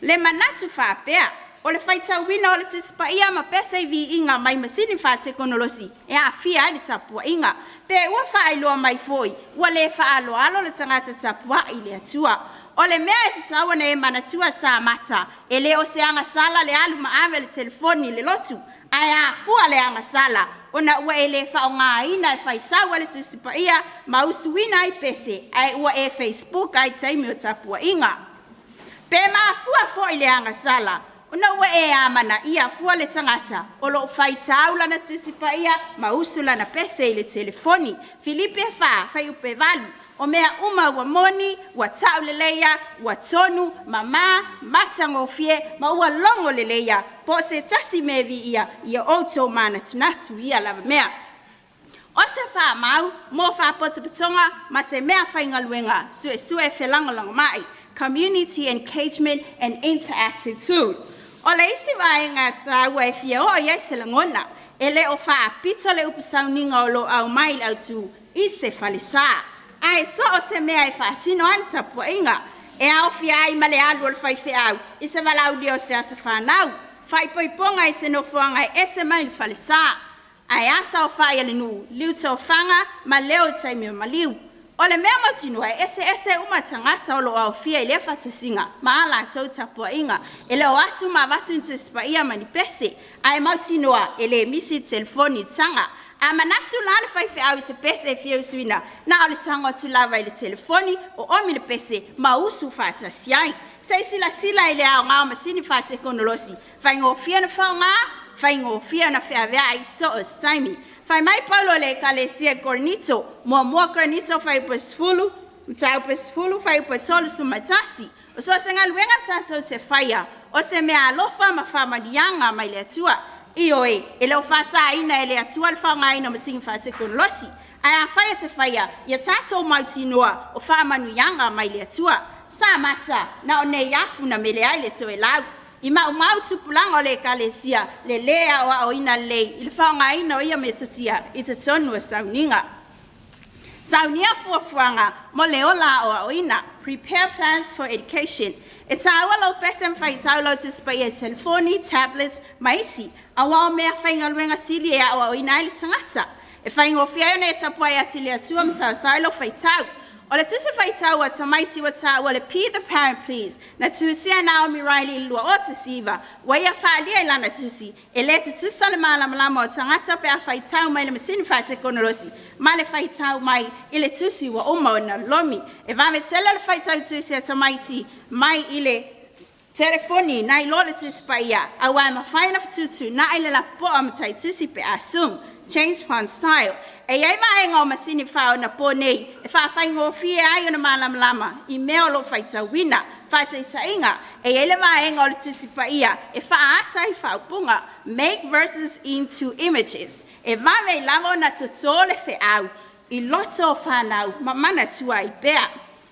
[SPEAKER 4] Le manatu whapea, o le whaitau wina o le tispa ia ma pesa i vi inga mai masini whate konolosi, e a fia ai le tapua inga. Pe ua whaailoa mai foi, ua le whaaloalo le tangata tapua i le atua. O le mea e te taua na e manatua SAMATA, e le o se anga sala le alu maave le telefoni le lotu, ai a fua le anga sala, o na ua e le whao ngā ina e whaitau le tispa ia, ma usuina i pese, ai ua e Facebook ai taimi o tapua inga. Pe maa fua fo i le anga sala, una ua e amana ia fua le tangata, o lo whaitau lana tusipa ia, ma usu lana pese i le telefoni. Filipe whai upe valu, o mea uma ua moni, ua tau le leia, ua tonu, mama, matango fie, ma ua longo le leia, po se tasi mevi ia outo mana tunatu ia lava mea. O se wha mau, mo wha potopatonga, ma se mea whainga luenga, sue whelangolanga mai, community engagement and interactive tool. O le isi vaenga tāua e fia o iai se langona, e le o wha apito le upasauninga o lo au mai lau tu i se whalisa. Ai so o se mea e whaatino ani tapua inga, e au fia ai ma le alu o le whaife au, i se walau lio se asa whanau, whaipoiponga i se nofuanga e se mai le whalisa. Ai asa o whaia le nu, liu tau whanga ma leo taimi o maliu. O le mea matinua e ese uma tangata o lo au fia i le whatasinga, ma ala tau tapua inga, e le o atu ma watu ntuspa ia mani pese, ai matinua e le misi telefoni tanga, a manatu lana whaife au i se pese e fia usuina, na o le tanga tu lava i le telefoni o omi le pese, ma usu whatasiai. Sei sila i le au ngā masini whate konolosi, whaingo fia na whao ngā, whaingo fia na whea vea i so o staimi. Fai mai Paulo le kalesia Cornito, mua Cornito fai upa sfulu, mta upa sfulu fai upa tolu sumatasi. O so se ngaluenga tatou te whaia, o se mea alofa ma whamadianga mai le atua. Io e le o whasa ina e le atua le whaonga ina masingi whate konolosi. Ai a whaia te whaia, ia tatou mautinoa o whamanianga mai le atua. SAMATA, na o ne yafu na mele ai le toe lau. I mau tupulanga o le kalesia, le lea o au ina lei, i le whaonga ina o ia me tutia, i te tonu a sauninga. Saunia fuafuanga, mo le ola o au ina, prepare plans for education. E tāua lau pesen whai tau lau tu spai e telefoni, tablets, maisi, a wao mea whainga luenga sili e au ina ili tangata. E whainga o whiaona e tapua e ati le atua msau sailo whai tau. O le tusi whai tau a tamaiti wa tau o le pee the parent please, na tusia Naomi Riley lua o te siva, wa ia whaalia ilana tusi, e le te tusa le malamalama o tangata pe a whai tau mai le masini whate konolosi, ma le whai tau mai i le tusi wa oma o na lomi, e vame tele le whai tau tusi a tamaiti mai i le telefoni na i lo le tusi pa ia, a wai ma whaina ftutu na i le la po am tai tusi pe asum, change font style. E iai vaenga o masini whao na po nei, e whaafai ngō fie ai o na malamalama, i mea lo whaita wina, whaita ita inga, e iai le vaenga o le tusipa ia, e whaata i whaupunga, make verses into images. E vame i lavo na totole whe au, i loto o whanau, ma mana tua i bea.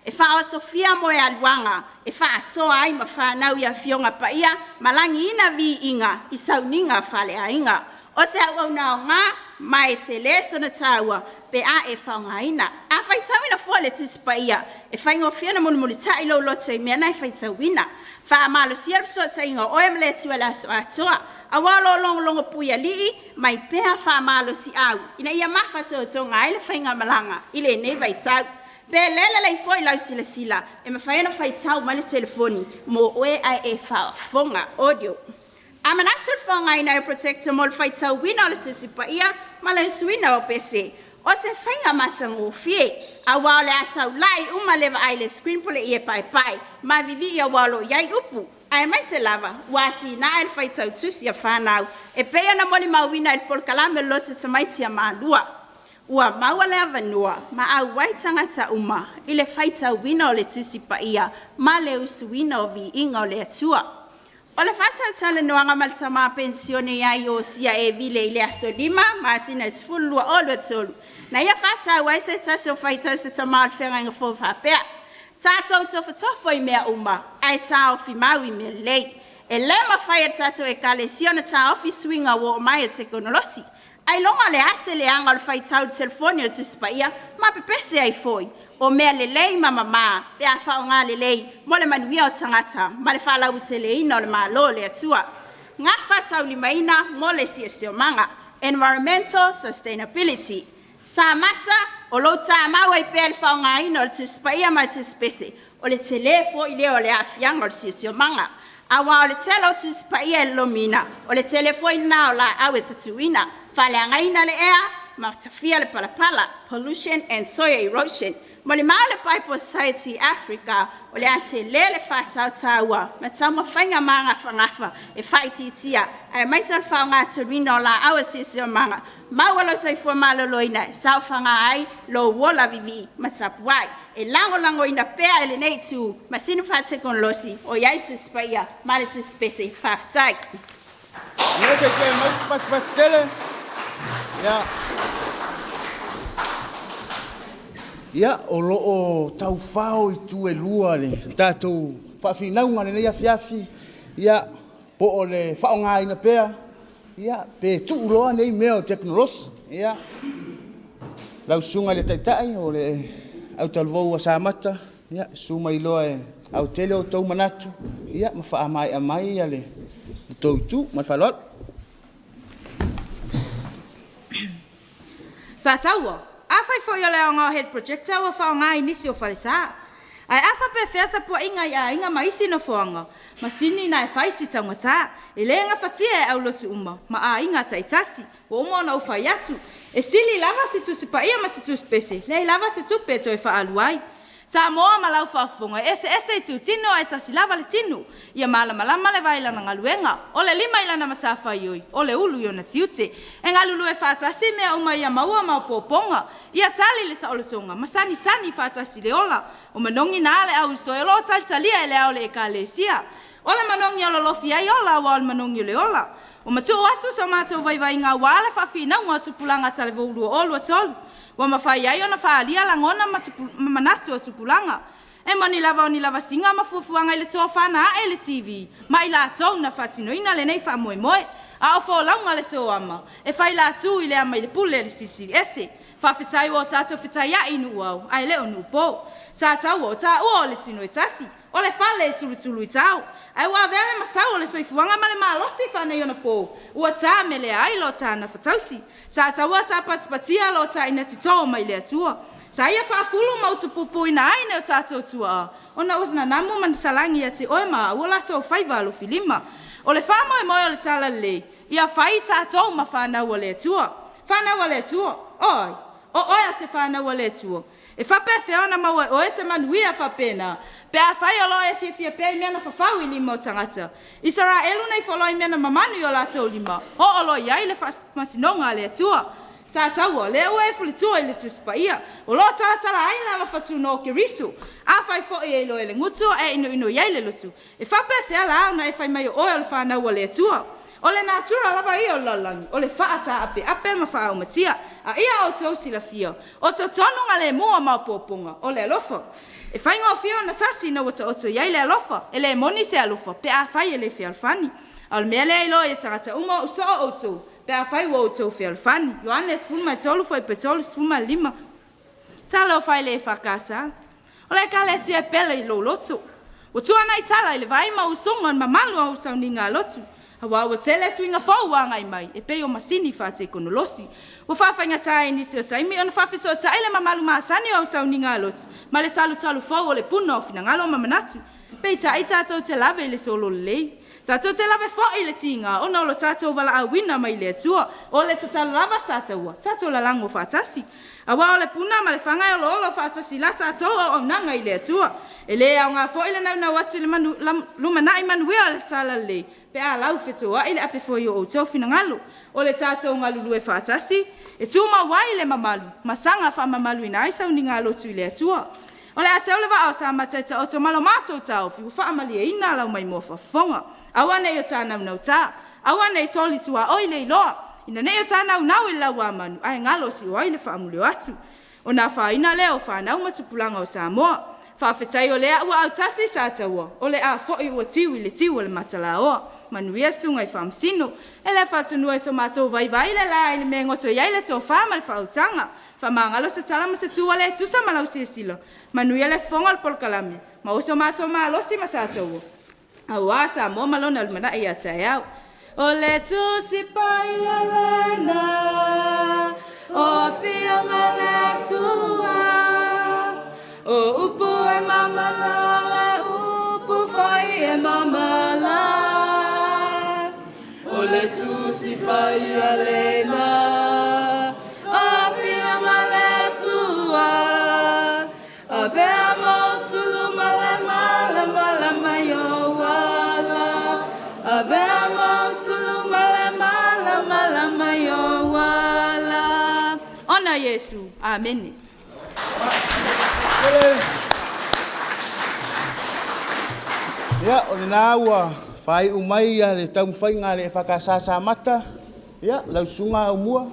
[SPEAKER 9] E wha o Sofia mo e aluanga, e wha so ai ma whanau ia fionga pa ia, malangi ina vi inga, I sauninga whale a inga. O se au nao ngā, mai te le sona tāua, pe a e whaunga ina. A whai tauina fua le tusi pa ia, e whaingo whiana muli tai lo loto I mea nai whai tauina. Wha malo siar so ta inga oe mle tua la so atoa. A walo longo puia lii, mai pea wha malo si au. Ina ia mawha tō ngā ele whainga malanga, ile ne vai tau. Pe lele lei foi lau sila sila, e ma whaina whai tau male telefoni, mo oe ai e wha fonga audio. A manatul whaunga ina e protector mo le whai tau wina o le tusi pa ia, ma le suina o pese. O se whainga matang o fie, a wao le atau lai uma lewa ai le screen pole I e pai pai, ma vivi ia walo iai upu. Ai mai se lava, wati na el whai tau tusi a whanau, e pea na moli mawina il polkalame lote tamaiti a maanua. Ua maua le avanua, ma au wai tangata uma, I le whai tau wina o le tusi pa ia, ma le usuina o vi inga o le atua. O le whata tala noanga maltama pensione ia o sia e vile I le aso lima, ma sina isfulua o le tolu. Na ia whata wai se taso whai tau se tamar whenga inga fo whapea. Tātou tofo I mea uma, ai tā ofi mau I mea lei. E le ma whai a tātou e kale siona tā ofi swinga wo mai a teknolosi. Ai longa le ase le anga le whai tau telefoni o tuspa ia, ma pepese ai foi. O mea le lei mama, pe a whao ngā le lei, mo le manuia o tangata, ma le whalau te le ina o le malo le atua. Ngā whatau lima ina, mo le siestio manga, environmental sustainability. SAMATA, o lo tā mau ai pe le whao ngā ina o le tuspa ia mai tuspese, o le telefo I leo le afianga o le siestio manga. Awa o le telo tuspa ia e lomina, o le telefo ina o la awe tatuina, whale angaina le ea, ma tafia le palapala, pollution and soil erosion. Mo le mau le Bible Society Africa, o le ate le whasau tāua, ma tauma whainga manga whangafa e whaititia, ai maisa le whao ngā turina o la awa sisi o manga, mau alo sai fua maloloina, sau whanga ai, lo wola vivi, ma tapuai, e lango ina pea ele nei tu, ma sinu whate kon losi, o iai tu spaia, ma le tu spese, whaftai.
[SPEAKER 3] Nese ke mas pas tele. Ya. Ya o loo tau whao I tu e lua le tātou whawhinaunga le nei afiafi. Ya po o le whaonga ina pea. Ya pe tu uloa nei mea o teknolosi. Ya lau sunga le taitai o le au talvou a SAMATA. Ya suma I loa e au tele o tau manatu. Ya ma wha amai ya le tau tu ma whalot.
[SPEAKER 4] SATAUA, awhai foi o leo ngā head projector o whao ngā inisi o whalisa. Ai awha pe whiata po inga ia inga maisi no whoanga. Masini na e whaisi tangata. E le nga whatia e au lotu uma. Ma a inga taitasi. O umo na uwhai atu. E sili lava si tu sipa ia ma si tu spese. Nei lava si tu pe toi wha aluai. Samoa malau whafonga. Ese tu tino e tasi lava le tinu. Ia malama le vaila na ngaluenga. O le lima ila na matafa ioi. O le ulu iona tiute. E ngalulu e whaatasi mea uma ia maua mau poponga. Ia tali le sa olotonga. Masani whaatasi le ola. O manongi na ale au so e lo talia e le au le e ka le sia. O le manongi o lo lofi ai ola wa o le manongi o le ola. O matu atu so mato vai ngā wale whawhina unga tupulanga tale vaulu o olu atolu. Wa mawhai ai ona whaalia langona manatu o tupulanga. E mani lava singa mafufuanga I le toa whana a le TV. Ma I la tau na whatinoina le nei wha moe. A o whaolaunga le so ama. E whai la tu I le ama I le pule le sisi ese. Whawhitai o tato whitai a inu au. Ai leo nu po. Sa tau o ta ua o le tino I tasi. O le whale e tulu I tau. Ai wa vele masau o le soifuanga ma le malosi whana I ona po. Ua ta me le ai lo ta na whatausi. Sa tau a ta patipatia lo ta ina tito mai le atua. Sa ia whaafulu mautupupu ina aine o tato tua. Ona usna namu man salangi ati oema. Ua lato whaiva alo filima. O le wha moe o le tala le. Ia whai tato ma whanau o le atua. Whanau o le atua. Oi. O oia se whanau o le atua. E whape whiona maua o ese manuia whapena. Pe a whai olo e whiwhia pe I mena whawhau I lima o tangata. Israelu nei whaloi mena mamanu o lato lima. O olo iai le masinonga le atua. SATAUA, le ua e fulitua I le tuspaia. O lo tala aina la whatu no ke risu. A whai fo I lo e le ngutu e ino iai le lutu. E whape whia lao na e whai mai o oe le whanau o le atua. O le natura lava ia o lalangi, o le whaata ape ma wha matia, a ia o tau sila fia, o tau tonunga le mua maupoponga, o le alofa. E whainga o fia o na tasi na wata oto iai le alofa, e le moni se alofa, pe a whai e le fia alfani. Al mea le ilo e tangata uma o soa o tau, pe a whai wa o tau fia alfani. Yohanes fulma e tolu fai pe tolu fulma lima. Tala o whai le e whakasa, o le ka le sia pele i lo lotu. O tuana i tala i le vai ma usonga ma malu au sau ni ngā lotu. Hawa o tele swinga fau wanga i mai, e peo masini whate kono losi. O whawhainga tae nisi o taimi, o na whawhiso o tae le mamalu maasani au sau ni ngā lotu. Ma le talu fau o le puna o fina ngalo mamanatu. Pei tae tātou te lave le solo le lei. Tātou te lave fo i le tinga, o na lo tātou wala a wina mai le atua, o le tatalu lava SATAUA, tātou la lango whatasi. Awa o le puna ma le whangai o lo whatasi la tātou o nanga i le atua. E le au ngā fo i le nau watu le lumanai manuia le tala le. Pe a lau whetoa i le ape fo i o tau fina ngalo. O le tātou ngā lulu e whatasi, e tūma wai le mamalu, masanga wha mamalu ina aisau ni ngā lotu i le atua. O le aseo le wao sa mataita o to malo mātou tau fi ufa amali e ina lau mai mua whafonga. Awane i o tānau nau tā. Awane i soli tua oi le iloa. Ina ne o tānau nau i lau amanu. Ai ngalo si oi le whaamuleo atu. O nā whaina leo whanau matupulanga o Samoa. Whawhetai o lea ua au tasi SATAUA. O le a fo i ua tiu i le tiu o le matala oa. Manuia sunga i whamsino. E le whatunua e so mātou vai le la i le mea ngoto iai le tō whama le whautanga. Whamangalo se talama se tua le tusa malau sila. Manuia le fonga le polkalame. Ma oso mātou maalosi ma SATAUA. Awa Samoa malona lumana i atai au. O le tusi pai alana. O fianga le tua. O upu e mamala. Upu fai e mamala. O le tusi pai alena. O fianga le tua. A vea mo sulu mala mala mala mayo wala. A vea mo sulu mala mala mala mayo wala. Ona Yesu. Amen.
[SPEAKER 3] Ya, o le nā ua whai umai a le tau mwhai ngā le EFKS SAMATA. Ya, lau sunga au mua.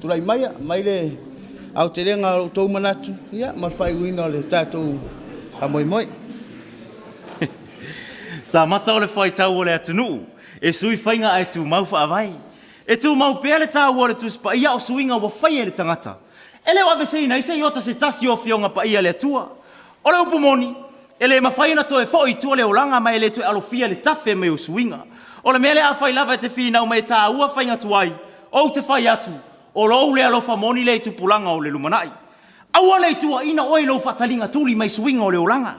[SPEAKER 3] Tulai maia, mai le au te renga o tau manatu. Ya, ma whai uina o le tātou a moi moi.
[SPEAKER 5] SAMATA o le whai tau o le atunu. E sui whainga ai tu mau wha avai. E tu mau pēr le tau o le tuspa ia o suinga wa whai e le tangata. E leo ave sei nei se iota se tasi o fionga pa ia le atua. O le upumoni, e le mawhaina to e fo i tua le olanga mai le to e alofia le tafe me o suinga. O le mele a whai lava te whina o mai tā ua whainga tuai. O te whai atu. O lo le alofa moni le tupulanga o le lumanai. Aua le tua ina oi lo fatalinga tuli mai suinga o le olanga.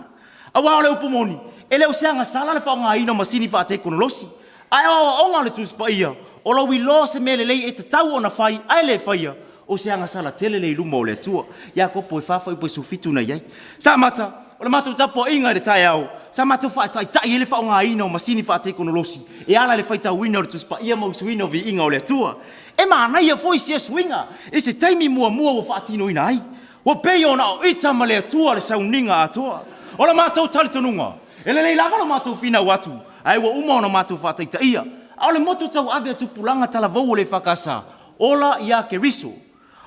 [SPEAKER 5] Aua o le upumoni, e leo seanga sala le whaonga ina masini whaate konolosi. Ai o onga le tuspa ia. O lo wilo se mele lei e te tau o na whai, ai le whaia. O seanga sala tele le iluma o le tua. Ia kopo e whawhai po e sufitu na iai. SAMATA, o le matou tapo inga le tai au. SAMATA whaatai tai ele whaonga ina o masini whaate konolosi. E ala le whaita wina o le tuspa ia mau suina o vi inga o le tua. E maana ia foi sia swinga. E se taimi mua o whaatino ina ai. Wa pei ona o ita ma le tua le sauninga atoa. O le matou talitonunga. E le lava lo matou fina watu. Ai wa uma ona matou whaatai taia. A le moto tau ave atu pulanga talavou o le whakasa. Ola ia ke riso.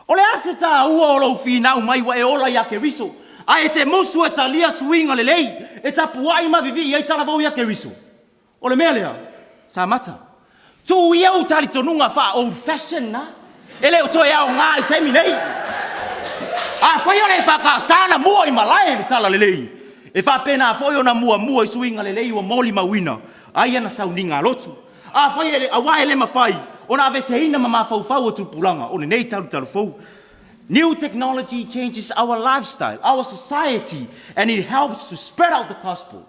[SPEAKER 5] O le ase tā ua o lau fina umai wa e ola ia ke riso. A e te musu e talia swinga le lei. E tapu ai ma vivi ia talavou ia ke riso. O le mea lea. SAMATA. Tu ia o tali tonunga wha old fashion na. E leo toi au ngā i teimi nei. A whai o le whakasana mua i malai le tala le lei. E wha pena a whai o na mua i swinga le lei o moli mawina. Ai ana sauninga lotu. A whai ele awa ele mawhai. Ona ave se hina mama fau o tupulanga. O nei talu fau. New technology changes our lifestyle, our society, and it helps to spread out the gospel.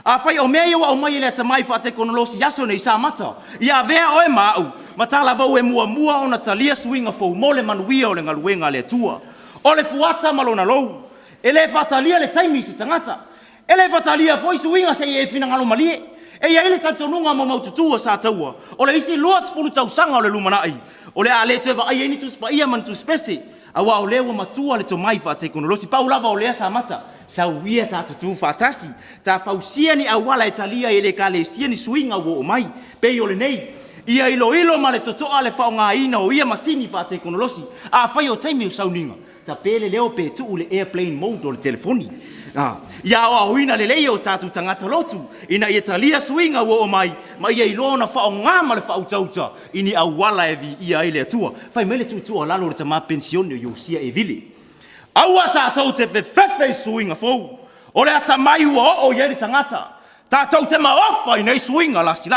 [SPEAKER 5] A whai o mea iwa o mai le ta mai whaate konolosi yaso nei SAMATA. Ia vea oe mau. Matala vau e mua o na talia swinga fau mole manuia o le ngaluenga le tua. O le fuata malona lou. E le whatalia le taimi se tangata. E le whatalia foi swinga se e fina ngalo malie. E ia ele tatonunga mo maututua SATAUA. O le isi luas fulu tausanga o le lumanai. O le a le tewa ai eni tuspa ia man tuspese. Awa o lewa matua le tomai whaate konolosi. Pau lava o lea SAMATA. Sa uia tātutu whaatasi. Tā whausia ni awala e talia e le ka le sia ni swinga wo o mai. Pei o le nei. Ia ilo ma le totoa le whaongaina o ia masini whatekonolosi. A whai o taimi o sauninga. Ta pele leo pe tu le airplane mode o le telefoni. Ia o ahuina le leo tātu tangata lotu. Ina ia talia swinga wo o mai. Ma ia ilona whaonga ma le whautauta. Ini au wala evi ia ele atua. Whai mele tutua lalo le tama pensione o yosia e vili. Aua tātou te whewhewhe swinga fau. O le ata mai ua o ieri tangata. Tātou te maofa i nei swinga lasi.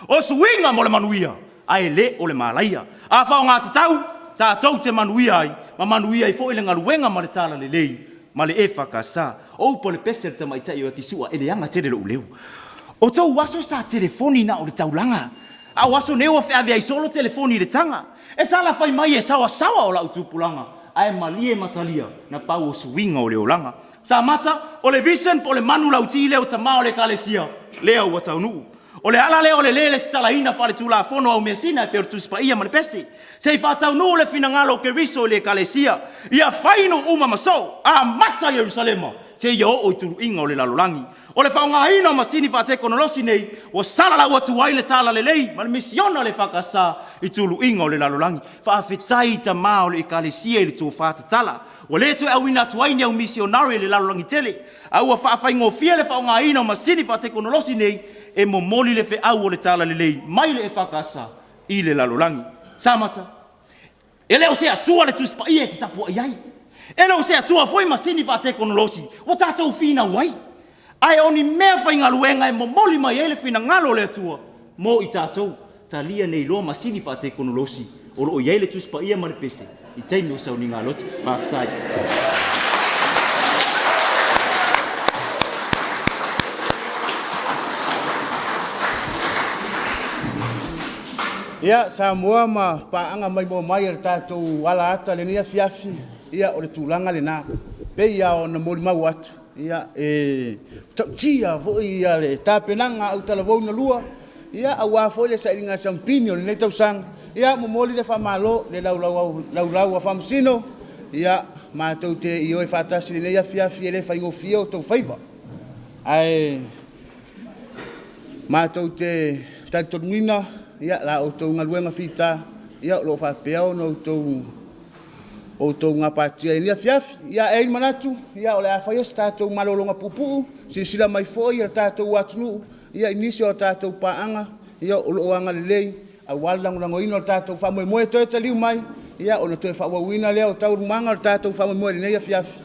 [SPEAKER 5] O swinga mo le manuia. Ai le o le malaia. A whaonga tatau, tātou te manuia ai. Ma manuia i fo i le ngaruenga ma le tala le lei. Ma le EFKS. O po le pese le tamaitai o kisua ele anga tere lo uleu. O tau waso sa telefoni na o le taulanga. A waso neo fe avia i solo telefoni le tanga. E sala fai mai e sawa o la utupulanga. Ai malie matalia na pau o swinga o le olanga. SAMATA o le vision po le manu lauti leo tamao le kalesia. Leo wa taunu. O le ala leo le lele stalaina fale tula fono au mesina e per tuspa ia male pesi. Sei fa taunu le finangalo ke riso le kalesia. Ia faino uma maso a mata Jerusalema. Sei yo o tulu inga o le lalolangi. O le whaonga ina masini fa te konolosi nei. O sala la watu waile tala le lei. Ma le misiona le whakasa i tulu inga o le lalolangi. Fa afetai ta mao le kalesia i le tu whata tala. O le tu au ina tuaini au missionary le lalolangi tele. Au a whaafaingo fia le whaonga ina masini fa te konolosi nei. E momoli le fe au o le tala le lei. Mai le whakasa i le lalolangi. SAMATA. E leo se atua le tuspa ia te tapua iai. E leo se atua foi masini fa te konolosi. O tātou fina wai. Ai oni mea whainga luenga e momoli mai ele fina ngalo le atua. Mo i tātou. Talia nei loa masini fa te konolosi. O lo iai le tuspa ia mare pese. I teimi o sau ni ngā lotu. Maftai.
[SPEAKER 3] Ia Samoa ma paanga mai mo mai er tātou wala ata le nia fiafi. Ia o le tūlanga le nā. Pe ia o na mori mau atu. Ia tautia vo ia le tāpenanga au talavou na lua. Ia au wafo le sa inga sampini o le nei tausang. Ia momoli le whamalo le laulau a whamsino. Ia mātou te i oe whātasi le nia fiafi e le whaingofia o tau whaiva. Ai mātou te taitolungina. Ia la o tau ngaluenga fita. Ia lo whapeao no tau ngā pātia e nia fiafi. Ia e manatu. Ia o le awhaies tātou malolonga pupu. Sila mai foi ia tātou atunu. Ia inisi o tātou paanga. Ia o loo anga lelei. A walangulango ino tātou whamoe moe toi taliu mai. Ia o na toi whawawina leo tau rumanga o tātou whamoe moe le nia fiafi.